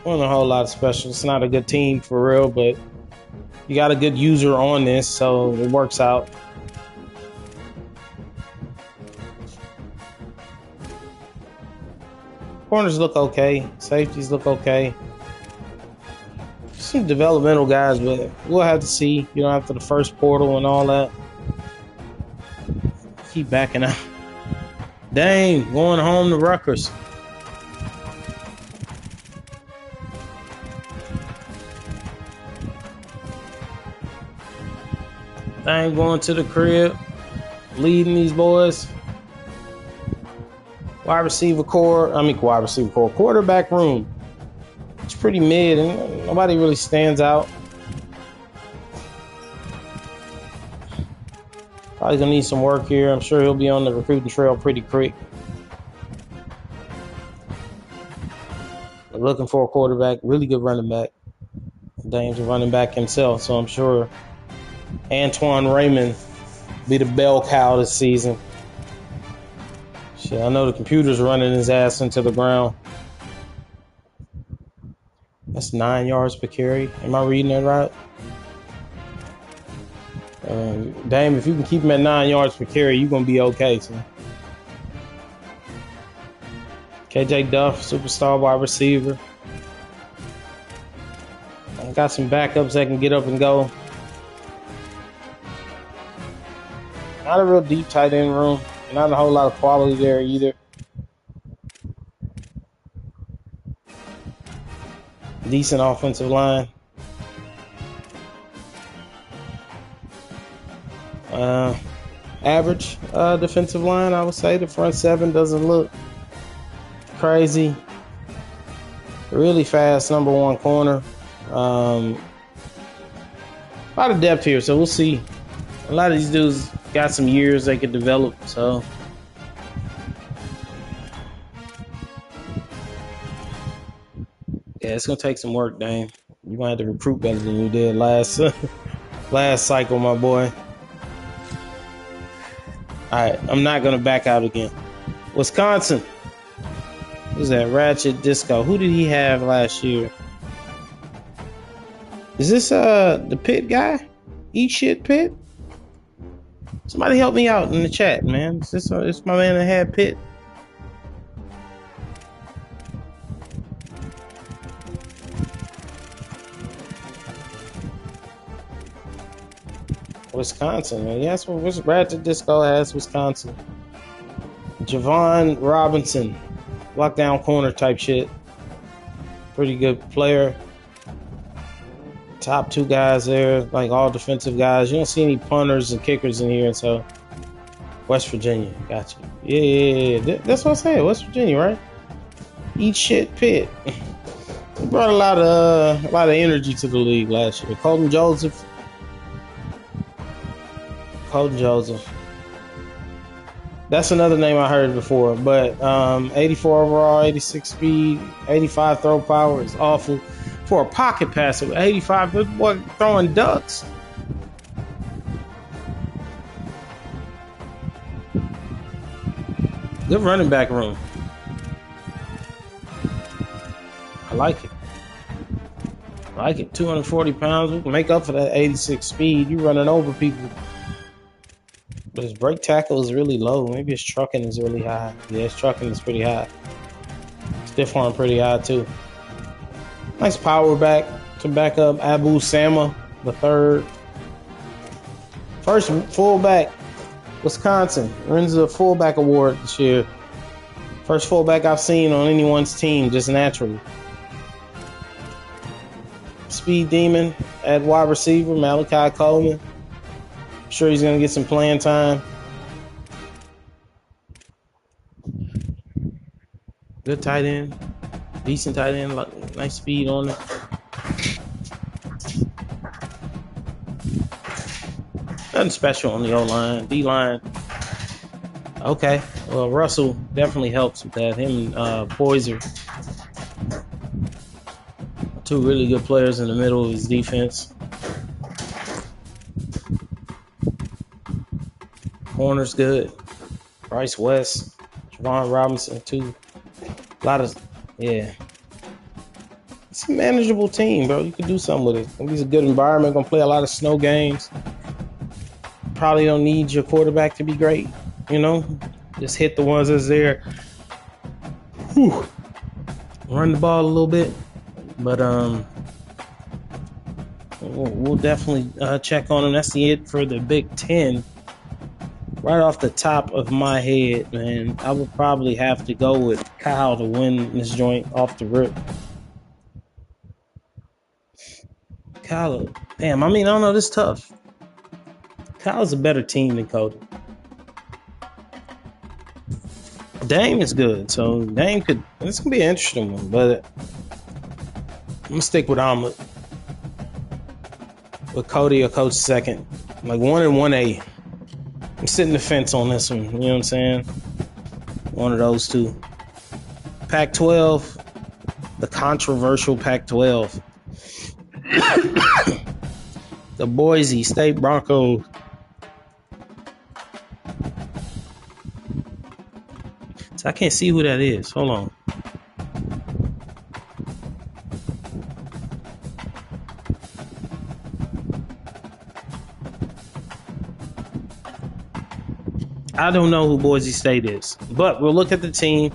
whole lot of special. It's not a good team for real, but you got a good user on this, so it works out. Corners look okay. Safeties look okay. Some developmental guys, but we'll have to see. You know, after the first portal and all that. Keep backing out. Dang, going home to Rutgers. Dang, going to the crib, leading these boys. Quarterback room. It's pretty mid, and nobody really stands out. Probably gonna need some work here. I'm sure he'll be on the recruiting trail pretty quick. Looking for a quarterback, really good running back. Dame's a running back himself, so I'm sure Antoine Raymond be the bell cow this season. Shit, I know the computer's running his ass into the ground. That's 9 yards per carry. Am I reading that right? Dame, if you can keep him at 9 yards per carry, you're going to be okay, son. KJ Duff, superstar wide receiver. I got some backups that can get up and go. Not a real deep tight end room. Not a whole lot of quality there either. Decent offensive line. Average defensive line, I would say. The front seven doesn't look crazy. Really fast number one corner. A lot of depth here, so we'll see. A lot of these dudes got some years they could develop, so. Yeah, it's gonna take some work, Dane. You're gonna have to recruit better than you did last cycle, my boy. Alright, I'm not gonna back out again. Wisconsin. Who's that? Ratchet Disco. Who did he have last year? Is this the Pitt guy? Eat shit Pitt? Somebody help me out in the chat, man. Is this it's my man that had Pitt? Wisconsin, man. Yes, Brad the Disco has Wisconsin. Javon Robinson, lockdown corner type shit. Pretty good player. Top two guys there, like all defensive guys. You don't see any punters and kickers in here, so West Virginia, got you. Yeah. That's what I said. West Virginia, right? Eat shit, Pitt. Brought a lot of energy to the league last year. Colton Joseph. That's another name I heard before, but 84 overall, 86 speed, 85 throw power is awful. For a pocket passer, 85, this boy throwing ducks. Good running back room. I like it. 240 pounds. We can make up for that 86 speed. You running over people. But his break tackle is really low. Maybe his trucking is really high. Yeah, his trucking is pretty high. Stiff arm pretty high too. Nice power back to back up Abu Sama, the third. First fullback, Wisconsin wins the fullback award this year. First fullback I've seen on anyone's team just naturally. Speed demon at wide receiver, Malachi Coleman. I'm sure he's going to get some playing time. Good tight end. Decent tight end. Nice speed on it. Nothing special on the O-line. D-line. Okay. Well, Russell definitely helps with that. Him and Poyser. Two really good players in the middle of his defense. Corner's good. Bryce West. Javon Robinson, too. A lot of, yeah. It's a manageable team, bro. You could do something with it. I think it's a good environment. Gonna play a lot of snow games. Probably don't need your quarterback to be great, you know? Just hit the ones that's there. Whew. Run the ball a little bit. But we'll definitely check on them. That's it for the Big Ten. Right off the top of my head, man, I would probably have to go with Kyle to win this joint off the rip. Kyle, damn, I mean, I don't know, this is tough. Kyle's a better team than Cody. Dame is good, so Dame could. This could be an interesting one, but I'm gonna stick with Omelet. With Cody or Coach second, like 1 and 1A. I'm sitting the fence on this one. You know what I'm saying? One of those two. Pac-12, the controversial Pac-12. The Boise State Broncos. So I can't see who that is. Hold on. I don't know who Boise State is, but we'll look at the team.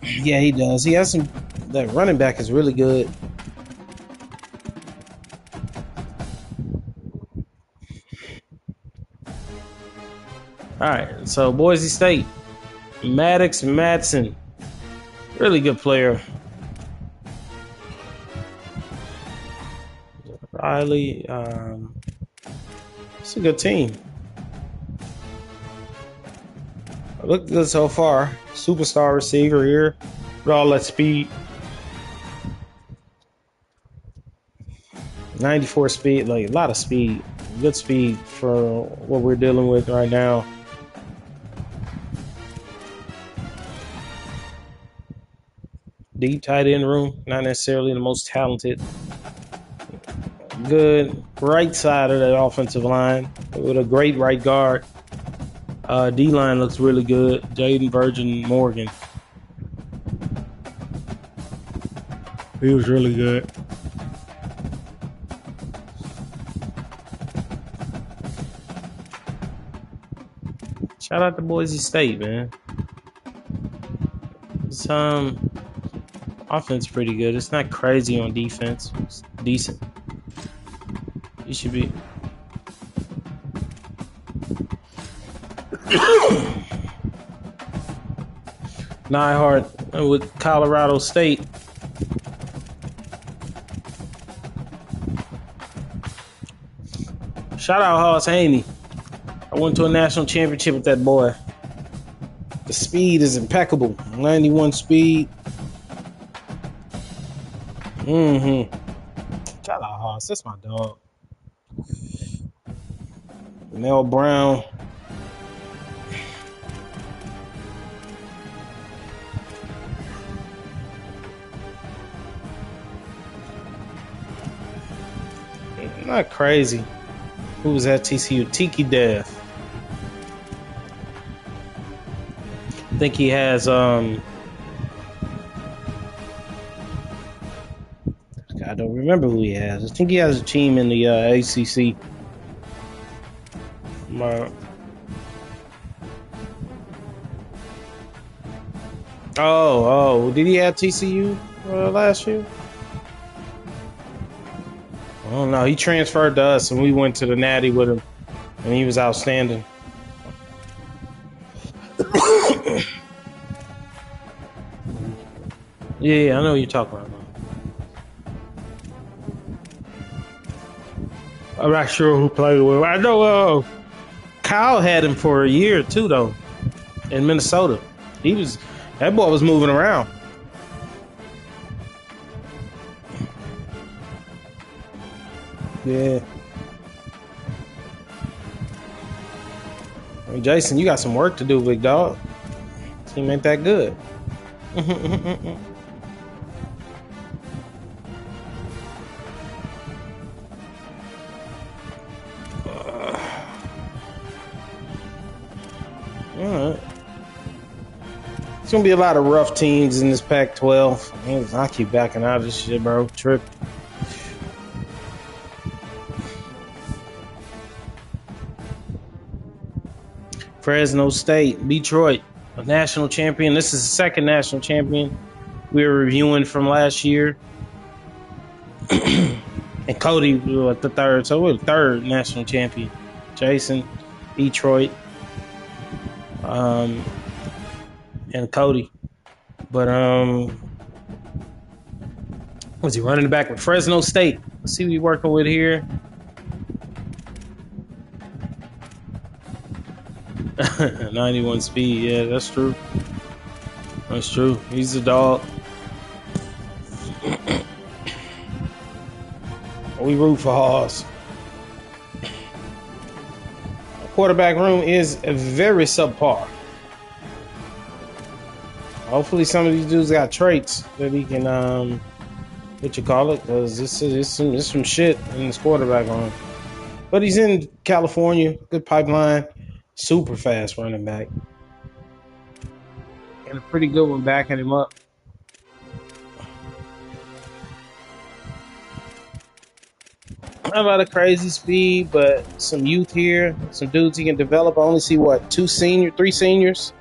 Yeah, he does. He has some. That running back is really good. All right, so Boise State, Maddox Madsen, really good player. Riley, it's a good team. Look good so far. Superstar receiver here with all that speed. 94 speed, like a lot of speed. Good speed for what we're dealing with right now. Deep tight end room, not necessarily the most talented. Good right side of that offensive line with a great right guard. D-line looks really good. Jaden Virgin Morgan. He was really good. Shout out to Boise State, man. It's offense pretty good. It's not crazy on defense. It's decent. You should be. Nyhart with Colorado State. Shout out Hoss Haney. I went to a national championship with that boy. The speed is impeccable. 91 speed. Shout out Hoss. That's my dog. Mel Brown. Not crazy. Who was at TCU? Tiki Death. I think he has I don't remember who he has. I think he has a team in the ACC. Did he have TCU last year? I don't know. He transferred to us, and we went to the Natty with him, and he was outstanding. Yeah, I know what you're talking about. I'm not sure who played with him. I know Kyle had him for a year too, though, in Minnesota. That boy was moving around. Yeah. Hey, Jason, you got some work to do, big dog. Team ain't that good. All right. It's gonna be a lot of rough teams in this Pac-12. I keep backing out of this shit, bro. Trip. Fresno State, Detroit, a national champion. This is the second national champion we were reviewing from last year. And Cody was the third, so we're the third national champion. Jason, Detroit, and Cody. But was he running back with Fresno State? Let's see what he's working with here. 91 speed, yeah, that's true. That's true. He's a dog. We root for Hoss. Quarterback room is very subpar. Hopefully some of these dudes got traits that he can because this is some shit in this quarterback room. But he's in California, good pipeline, super fast running back. And a pretty good one backing him up. Not a lot of crazy speed, but some youth here, some dudes he can develop. I only see three seniors.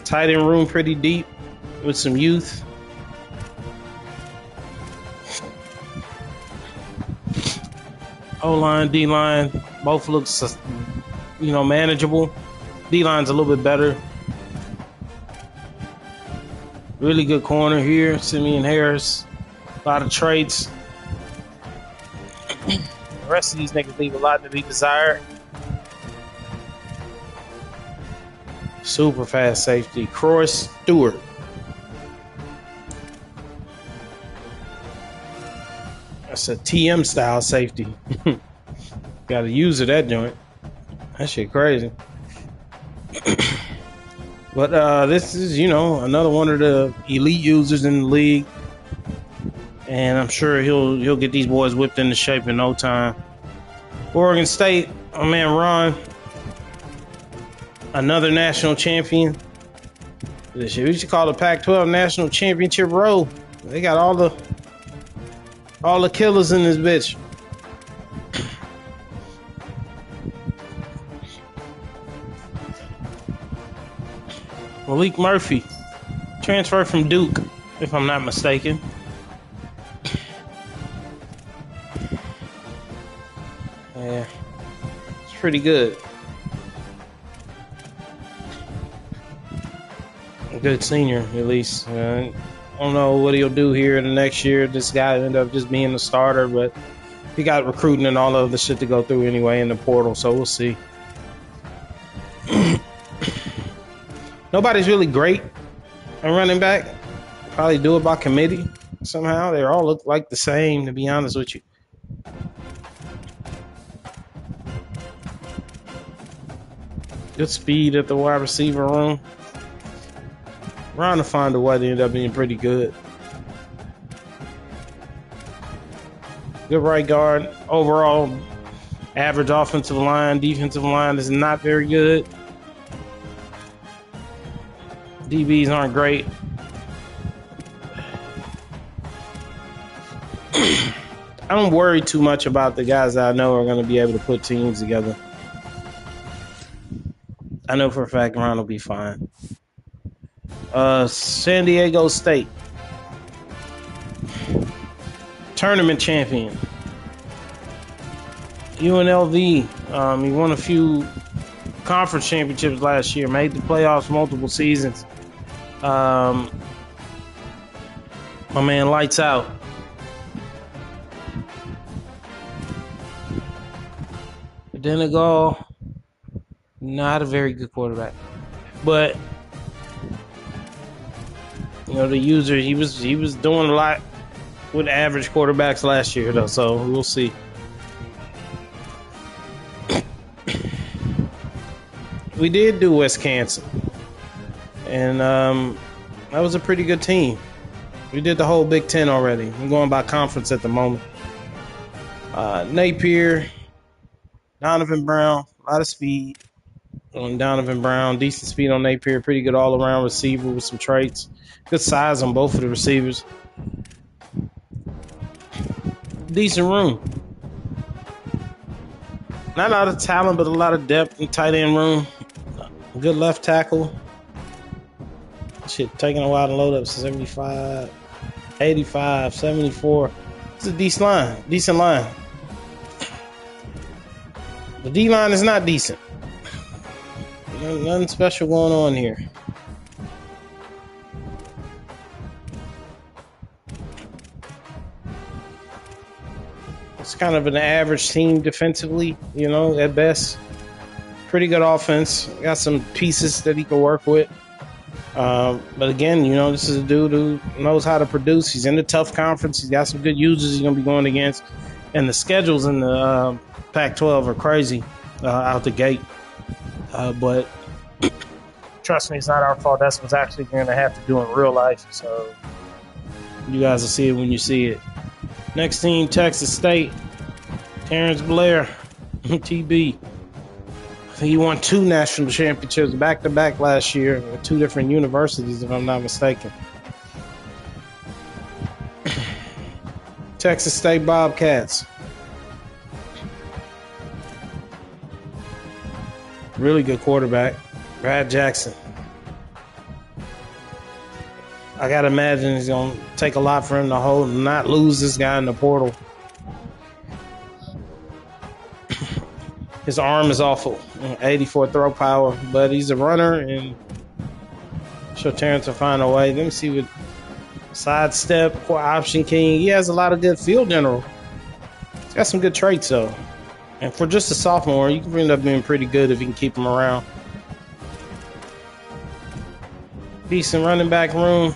Tight end room pretty deep with some youth. O-line, D-line, both looks, manageable. D-line's a little bit better. Really good corner here, Simeon Harris. A lot of traits. The rest of these niggas leave a lot to be desired. Super fast safety, Cross Stewart. That's a TM style safety. Got to use it, that joint. That shit crazy. But this is, another one of the elite users in the league. And I'm sure he'll get these boys whipped into shape in no time. Oregon State, my man Ron, another national champion. This shit, we should call the Pac-12 National Championship row. They got all the killers in this bitch. Malik Murphy, transferred from Duke, if I'm not mistaken. Yeah, it's pretty good. A good senior, at least. I don't know what he'll do here in the next year. This guy ended up just being the starter, but he got recruiting and all of the shit to go through anyway in the portal, so we'll see. Nobody's really great at running back. Probably do it by committee somehow. They all look like the same, to be honest with you. Good speed at the wide receiver room. Trying to find a way to end up being pretty good. Good right guard. Overall, average offensive line. Defensive line is not very good. DBs aren't great. I don't worry too much about the guys that I know are going to be able to put teams together. I know for a fact Ron will be fine. San Diego State. Tournament champion. UNLV. He won a few conference championships last year. Made the playoffs multiple seasons. My man lights out. Denegal, not a very good quarterback, but you know the user he was doing a lot with average quarterbacks last year though, so we'll see. We did do Wisconsin, and that was a pretty good team. We did the whole Big Ten already. I'm going by conference at the moment. Napier. Donovan Brown, a lot of speed on Donovan Brown. Decent speed on Napier. Pretty good all-around receiver with some traits. Good size on both of the receivers. Decent room. Not a lot of talent, but a lot of depth in tight end room. Good left tackle. Shit, taking a while to load up. 75, 85, 74. It's a decent line. Decent line. The D-line is not decent. Nothing special going on here. It's kind of an average team defensively, you know, at best. Pretty good offense. Got some pieces that he can work with. But again, you know, this is a dude who knows how to produce. He's in the tough conference. He's got some good users he's going to be going against. And the schedules in the Pac-12 are crazy out the gate. But trust me, it's not our fault. That's what's actually going to have to do in real life. So you guys will see it when you see it. Next team, Texas State. Terrence Blair, TB. I think he won 2 national championships back-to-back last year with 2 different universities, if I'm not mistaken. Texas State Bobcats. Really good quarterback, Brad Jackson. I gotta imagine it's gonna take a lot for him to hold and not lose this guy in the portal. His arm is awful, 84 throw power, but he's a runner, and I'm sure Terrence will find a way. Let me see what sidestep, core option king. He has a lot of good field general. He's got some good traits though. And for just a sophomore, you can end up being pretty good if you can keep him around. Decent running back room.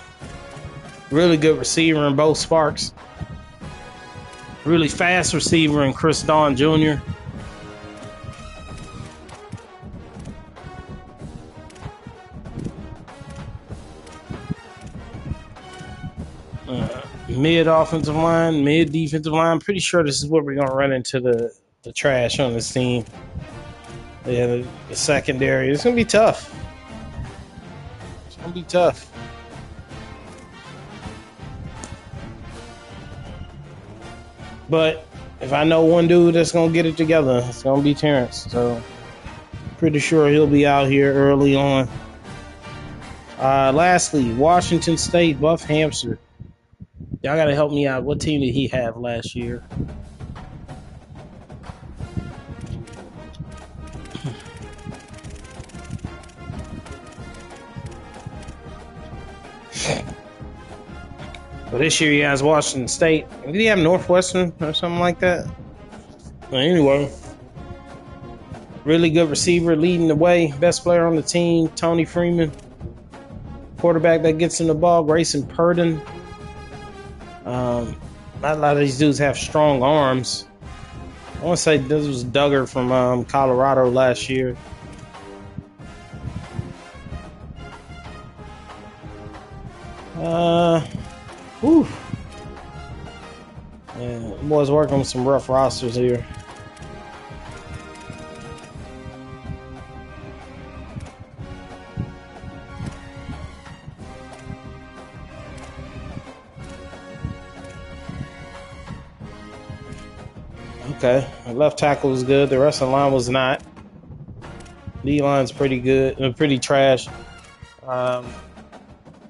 Really good receiver in both Sparks. Really fast receiver in Chris Dawn Jr. Mid offensive line, mid defensive line. Pretty sure this is where we're going to run into the trash on this team. Yeah, the secondary. It's going to be tough. It's going to be tough. But if I know one dude that's going to get it together, it's going to be Terrence. So pretty sure he'll be out here early on. Lastly, Washington State, Buff Hamster. Y'all got to help me out. What team did he have last year? But this year he has Washington State. Did he have Northwestern or something like that? Anyway, really good receiver leading the way. Best player on the team, Tony Freeman. Quarterback that gets in the ball, Grayson Purden. Not a lot of these dudes have strong arms. I want to say this was Duggar from Colorado last year. Whew. Yeah, boys working with some rough rosters here. Okay, the left tackle was good. The rest of the line was not. D line's pretty good, pretty trash. The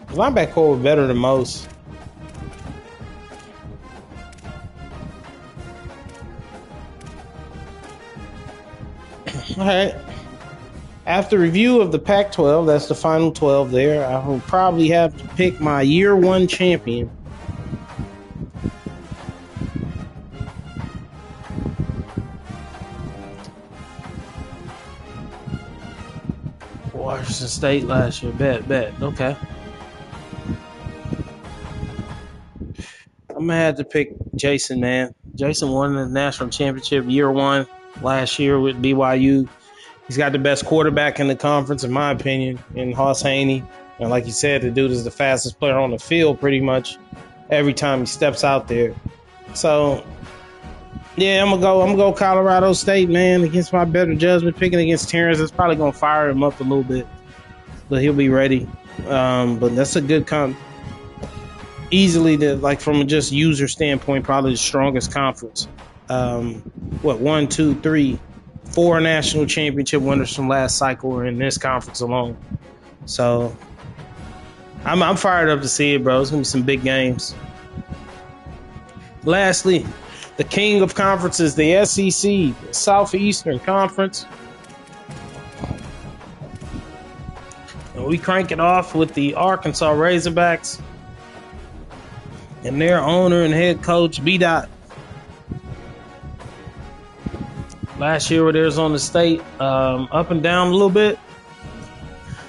linebacker core was better than most. All right. After review of the Pac-12, that's the final 12 there, I will probably have to pick my year one champion. Washington State last year. Bet. Okay. I'm going to have to pick Jason, man. Jason won the national championship year one last year with BYU. He's got the best quarterback in the conference, in my opinion, in Hoss Haney. And like you said, the dude is the fastest player on the field pretty much every time he steps out there. So, yeah, I'm gonna go Colorado State, man, against my better judgment. Picking against Terrence, it's probably gonna fire him up a little bit, but he'll be ready. But that's a good easily from just user standpoint, probably the strongest conference. 1, 2, 3, 4 national championship winners from last cycle are in this conference alone. So I'm fired up to see it, bro. It's gonna be some big games. Lastly, the king of conferences, the SEC, the Southeastern Conference. And we crank it off with the Arkansas Razorbacks and their owner and head coach, B-Dot. Last year with Arizona State, up and down a little bit.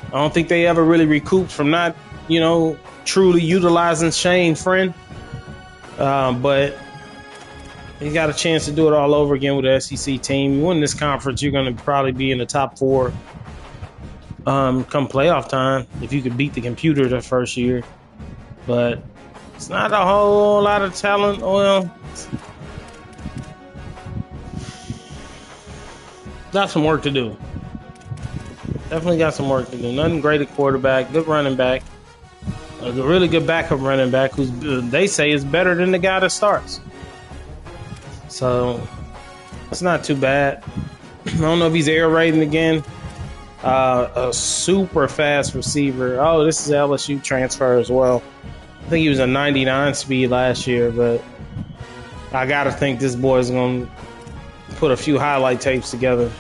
I don't think they ever really recouped from not, truly utilizing Shane Friend. But he got a chance to do it all over again with the SEC team. You win this conference, you're going to probably be in the top 4 come playoff time if you could beat the computer the first year. But it's not a whole lot of talent. Well, got some work to do. Definitely got some work to do. Nothing great at quarterback. Good running back. A really good backup running back who's they say is better than the guy that starts. So it's not too bad. I don't know if he's air raiding again. A super fast receiver. Oh, this is LSU transfer as well. I think he was a 99 speed last year, but I got to think this boy's going to put a few highlight tapes together.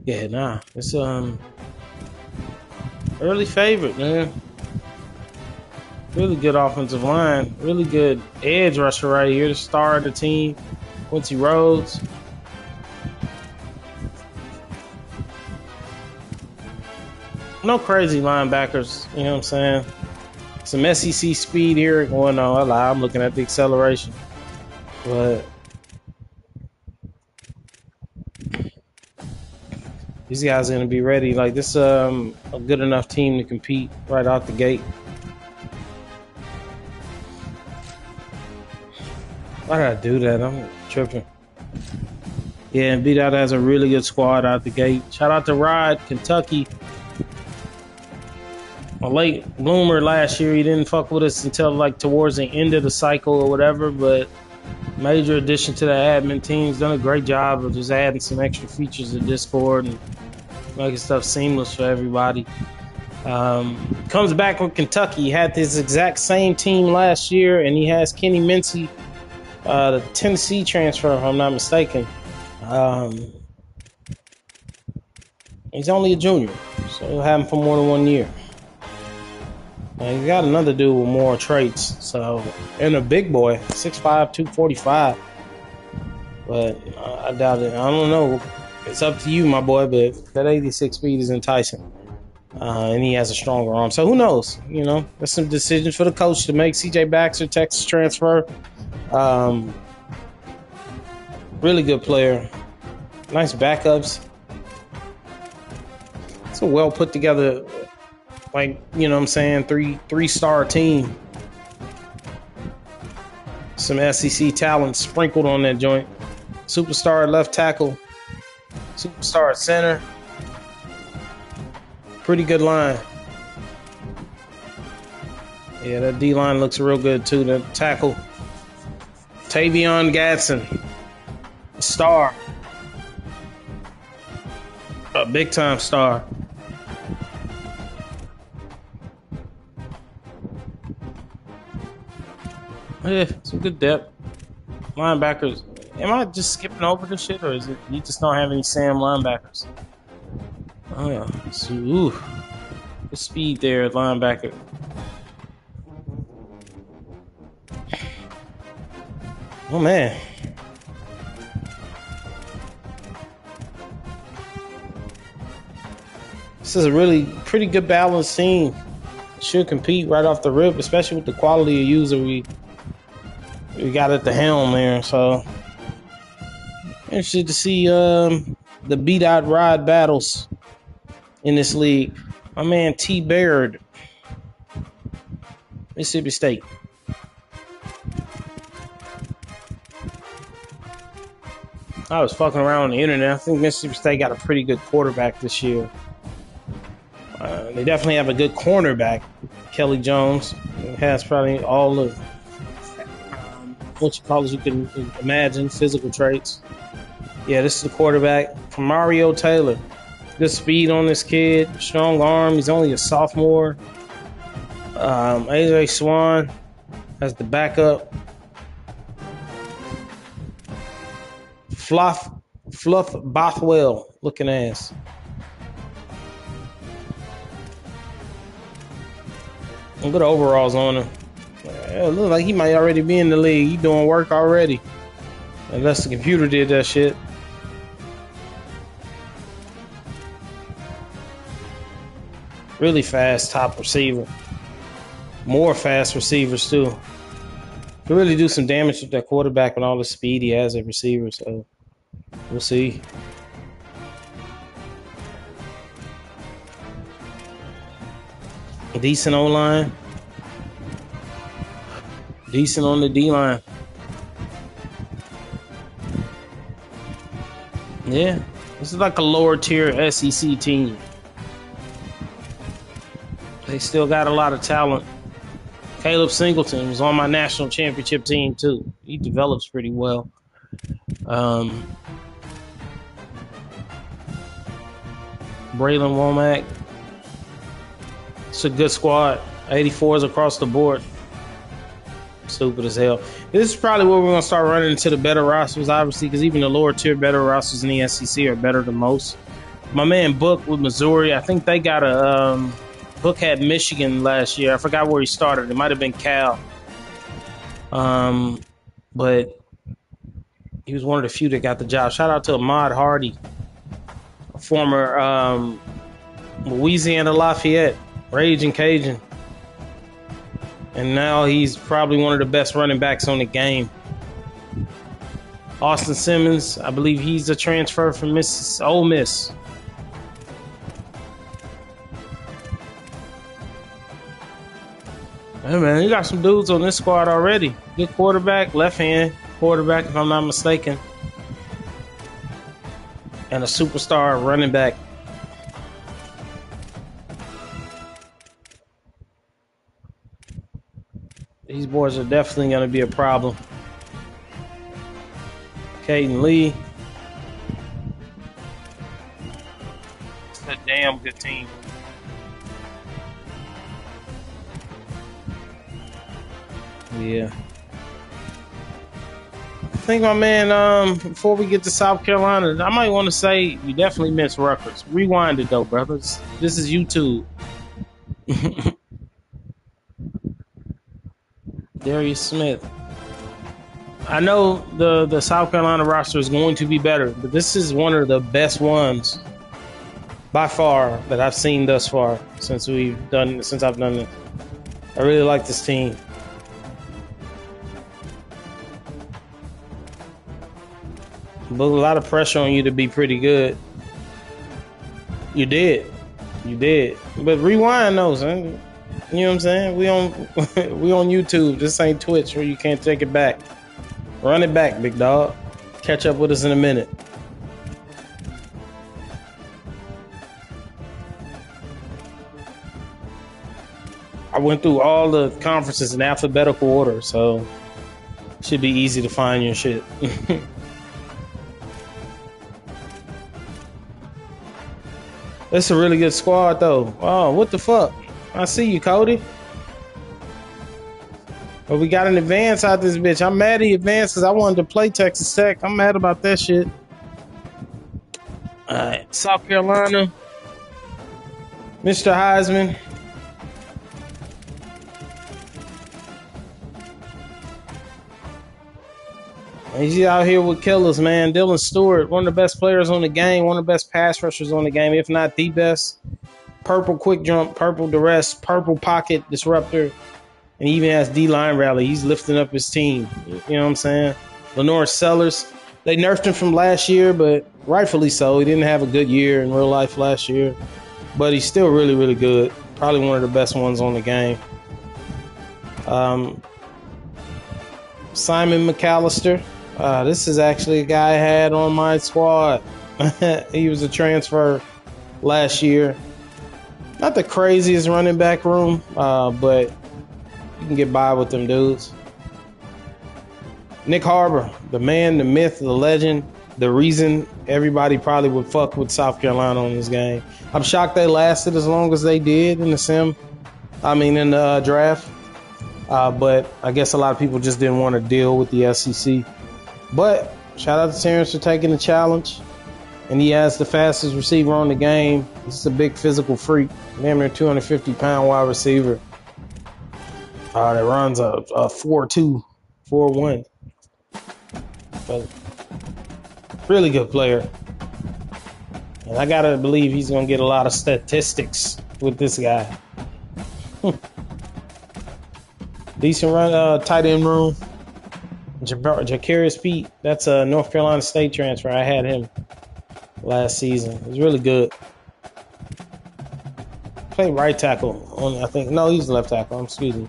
Yeah, nah. It's early favorite, man. Really good offensive line. Really good edge rusher right here. The star of the team, Quincy Rhodes. No crazy linebackers, you know what I'm saying? Some SEC speed here. Well, no, I lie. I'm looking at the acceleration. But these guys are going to be ready. Like, this a good enough team to compete right out the gate. Why did I do that? I'm tripping. Yeah, and B-Dot has a really good squad out the gate. Shout out to Rod, Kentucky. A late bloomer last year. He didn't fuck with us until like towards the end of the cycle or whatever, but major addition to the admin team. He's done a great job of just adding some extra features to Discord and making stuff seamless for everybody. Comes back with Kentucky. He had this exact same team last year, and he has Kenny Mincy, the Tennessee transfer, if I'm not mistaken. He's only a junior, so he'll have him for more than 1 year. You got another dude with more traits. So, and a big boy, 6'5", 245. But I doubt it. I don't know. It's up to you, my boy. But that 86 speed is enticing. And he has a stronger arm. So who knows? You know, that's some decisions for the coach to make. CJ Baxter, Texas transfer. Really good player. Nice backups. It's a well put together, like, you know what I'm saying, three-star team. Some SEC talent sprinkled on that joint. Superstar at left tackle. Superstar at center. Pretty good line. Yeah, that D-line looks real good too. That tackle. Tavion Gadsden. Star. A big-time star. Yeah, some good depth. Linebackers. Am I just skipping over this shit, or is it you just don't have any Sam linebackers? Oh yeah. So, good speed there at linebacker. Oh man. This is a really pretty good balanced team. Should compete right off the rip, especially with the quality of user we got at the helm there. So interested to see the B-Dot ride battles in this league. My man T. Baird, Mississippi State. I was fucking around on the internet. I think Mississippi State got a pretty good quarterback this year. They definitely have a good cornerback. Kelly Jones has probably all the what you call it, you can imagine, physical traits. Yeah, this is the quarterback from Mario Taylor. Good speed on this kid, strong arm. He's only a sophomore. AJ Swan has the backup. Fluff Bothwell looking ass. And good overalls on him. It looks like he might already be in the league. He doing work already. Unless the computer did that shit. Really fast top receiver. More fast receivers too. Could really do some damage with that quarterback and all the speed he has at receiver. So we'll see. Decent O-line. Decent on the D-line. Yeah. This is like a lower tier SEC team. They still got a lot of talent. Caleb Singleton was on my national championship team too. He develops pretty well. Braylon Womack. It's a good squad. 84s across the board. Stupid as hell. This is probably where we're going to start running into the better rosters, obviously, because even the lower tier better rosters in the SEC are better than most. My man Book with Missouri, I think they got a... Book had Michigan last year. I forgot where he started. It might have been Cal. But he was one of the few that got the job. Shout out to Ahmad Hardy, a former Louisiana Lafayette, Raging Cajun. And now he's probably one of the best running backs on the game. Austin Simmons, I believe he's a transfer from Ole Miss. Hey man, you got some dudes on this squad already. Good quarterback, left-hand quarterback, if I'm not mistaken. And a superstar running back. These boys are definitely going to be a problem. Caden Lee. It's a damn good team. Yeah. I think, my man, before we get to South Carolina, I might want to say you definitely missed Rutgers. Rewind it, though, brothers. This is YouTube. Darius Smith. I know the South Carolina roster is going to be better, but this is one of the best ones by far that I've seen thus far since I've done this. I really like this team. But a lot of pressure on you to be pretty good. You did. But rewind those, man. You know what I'm saying? We on YouTube. This ain't Twitch where you can't take it back. Run it back, big dog. Catch up with us in a minute. I went through all the conferences in alphabetical order, so it should be easy to find your shit. It's a really good squad, though. Oh, what the fuck? I see you, Cody. But we got an advance out this bitch. I'm mad he advanced because I wanted to play Texas Tech. I'm mad about that shit. All right, South Carolina. Mr. Heisman. He's out here with killers, man. Dylan Stewart, one of the best players on the game, one of the best pass rushers on the game, if not the best. Purple quick jump, purple duress, purple pocket disruptor, and he even has D-line rally. He's lifting up his team. You know what I'm saying? Lenore Sellers, they nerfed him from last year, but rightfully so. He didn't have a good year in real life last year, but he's still really, really good. Probably one of the best ones on the game. Simon McAllister. This is actually a guy I had on my squad. He was a transfer last year. Not the craziest running back room, but you can get by with them dudes. Nick Harbor, the man, the myth, the legend, the reason everybody probably would fuck with South Carolina on this game. I'm shocked they lasted as long as they did in the draft. But I guess a lot of people just didn't want to deal with the SEC. But shout out to Terrence for taking the challenge. And he has the fastest receiver on the game. He's a big physical freak. Damn near 250-pound wide receiver. That runs a 4.2, 4.1. But really good player. And I got to believe he's going to get a lot of statistics with this guy. Decent run, tight end room. Jacarius Pete, that's a North Carolina State transfer. I had him last season. He was really good. Played right tackle. I think. No, he's left tackle. Excuse me.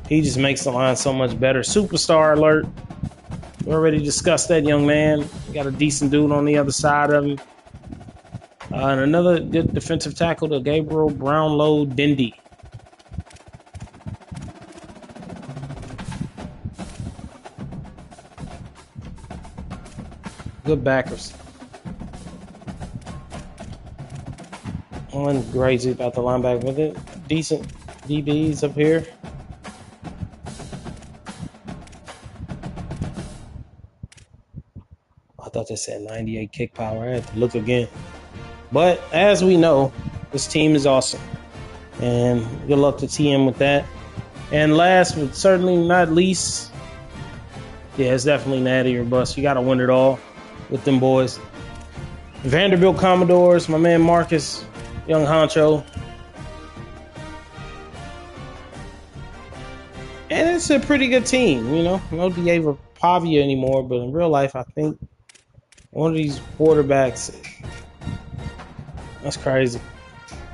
He just makes the line so much better. Superstar alert. We already discussed that young man. Got a decent dude on the other side of him. And another good defensive tackle to Gabriel Brownlow Dindy. Good backers. One crazy about the linebacker with it. Decent DBs up here. I thought they said 98 kick power. I had to look again. But as we know, this team is awesome. And good luck to TM with that. And last but certainly not least, yeah, it's definitely Natty or bust. You got to win it all with them boys. Vanderbilt Commodores, my man Marcus, young honcho. And it's a pretty good team, you know. No Diego Pavia anymore, but in real life, I think one of these quarterbacks, that's crazy.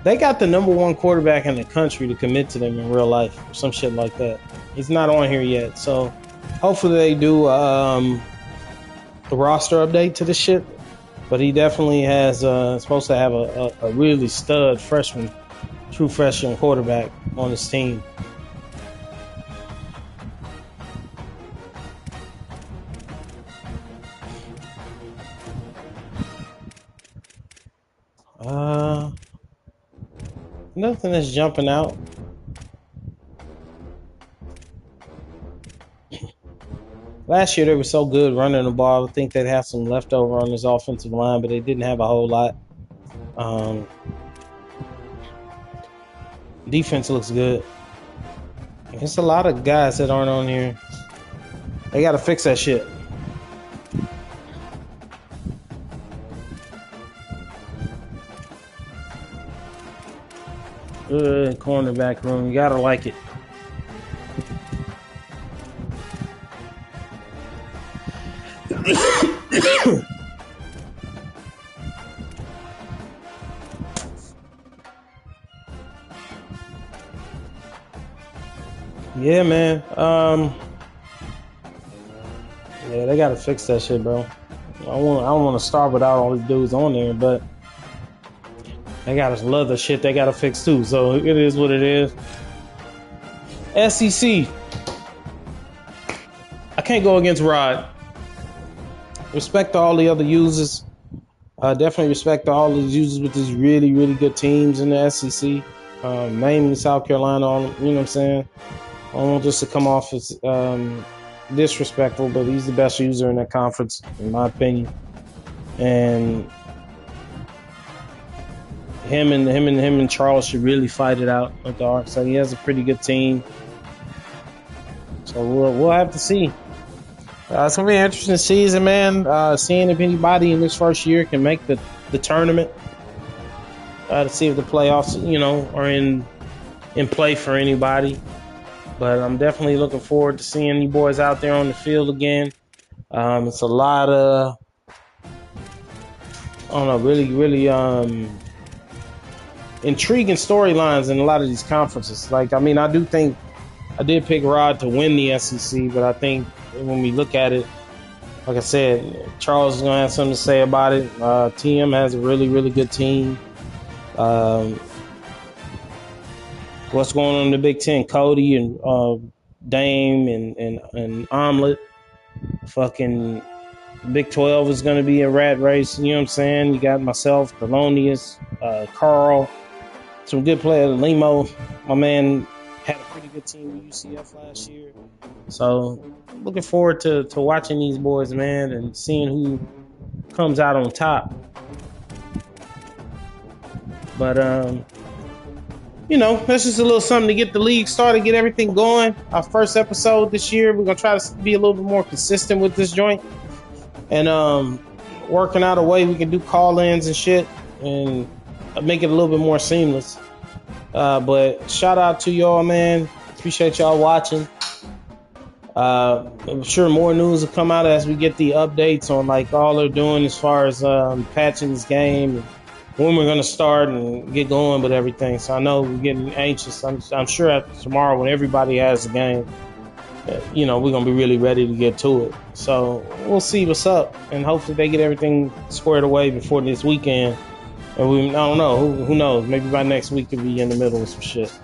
They got the #1 quarterback in the country to commit to them in real life or some shit like that. He's not on here yet, so hopefully they do the roster update to this shit. But he definitely has supposed to have a really stud freshman, true freshman quarterback on his team. Nothing is jumping out. Last year they were so good running the ball. I think they'd have some leftover on this offensive line, but they didn't have a whole lot. Defense looks good. There's a lot of guys that aren't on here. They got to fix that shit. Good cornerback room. You got to like it. Yeah, man. Yeah, they gotta fix that shit, bro. I don't want to start without all these dudes on there, but they got a lot of shit they gotta fix too. So it is what it is. SEC. I can't go against Rod. Respect to all the other users. Definitely respect to all the users with these really, really good teams in the SEC. Mainly South Carolina, you know what I'm saying? I don't want this to come off as disrespectful, but he's the best user in that conference, in my opinion. And him and Charles should really fight it out with the Arc. So he has a pretty good team. So we'll have to see. It's gonna be an interesting season, man. Seeing if anybody in this first year can make the tournament. To see if the playoffs, are in play for anybody. But I'm definitely looking forward to seeing you boys out there on the field again. It's a lot of, I don't know, really, really intriguing storylines in a lot of these conferences. Like, I mean, I do think I did pick Rod to win the SEC, but I think when we look at it, like I said, Charles is going to have something to say about it. TM has a really, really good team. What's going on in the Big Ten? Cody and Dame and Omelet. Fucking Big 12 is going to be a rat race. You know what I'm saying? You got myself, Thelonious, Carl, some good players. Limo, my man, had a pretty good team with UCF last year. So looking forward to watching these boys, man, and seeing who comes out on top. But, that's just a little something to get the league started, get everything going. Our first episode this year, we're going to try to be a little bit more consistent with this joint. And working out a way we can do call-ins and shit and make it a little bit more seamless. But shout out to y'all, man. Appreciate y'all watching. I'm sure more news will come out as we get the updates on like all they're doing as far as patching this game and when we're going to start and get going with everything. So I know we're getting anxious. I'm sure after tomorrow when everybody has the game, we're going to be really ready to get to it. So we'll see what's up, and hopefully they get everything squared away before this weekend. And I don't know. Who knows? Maybe by next week we'll be in the middle of some shit.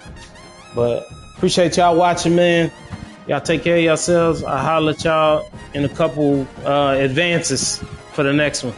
But appreciate y'all watching, man. Y'all take care of yourselves. I'll holler at y'all in a couple advances for the next one.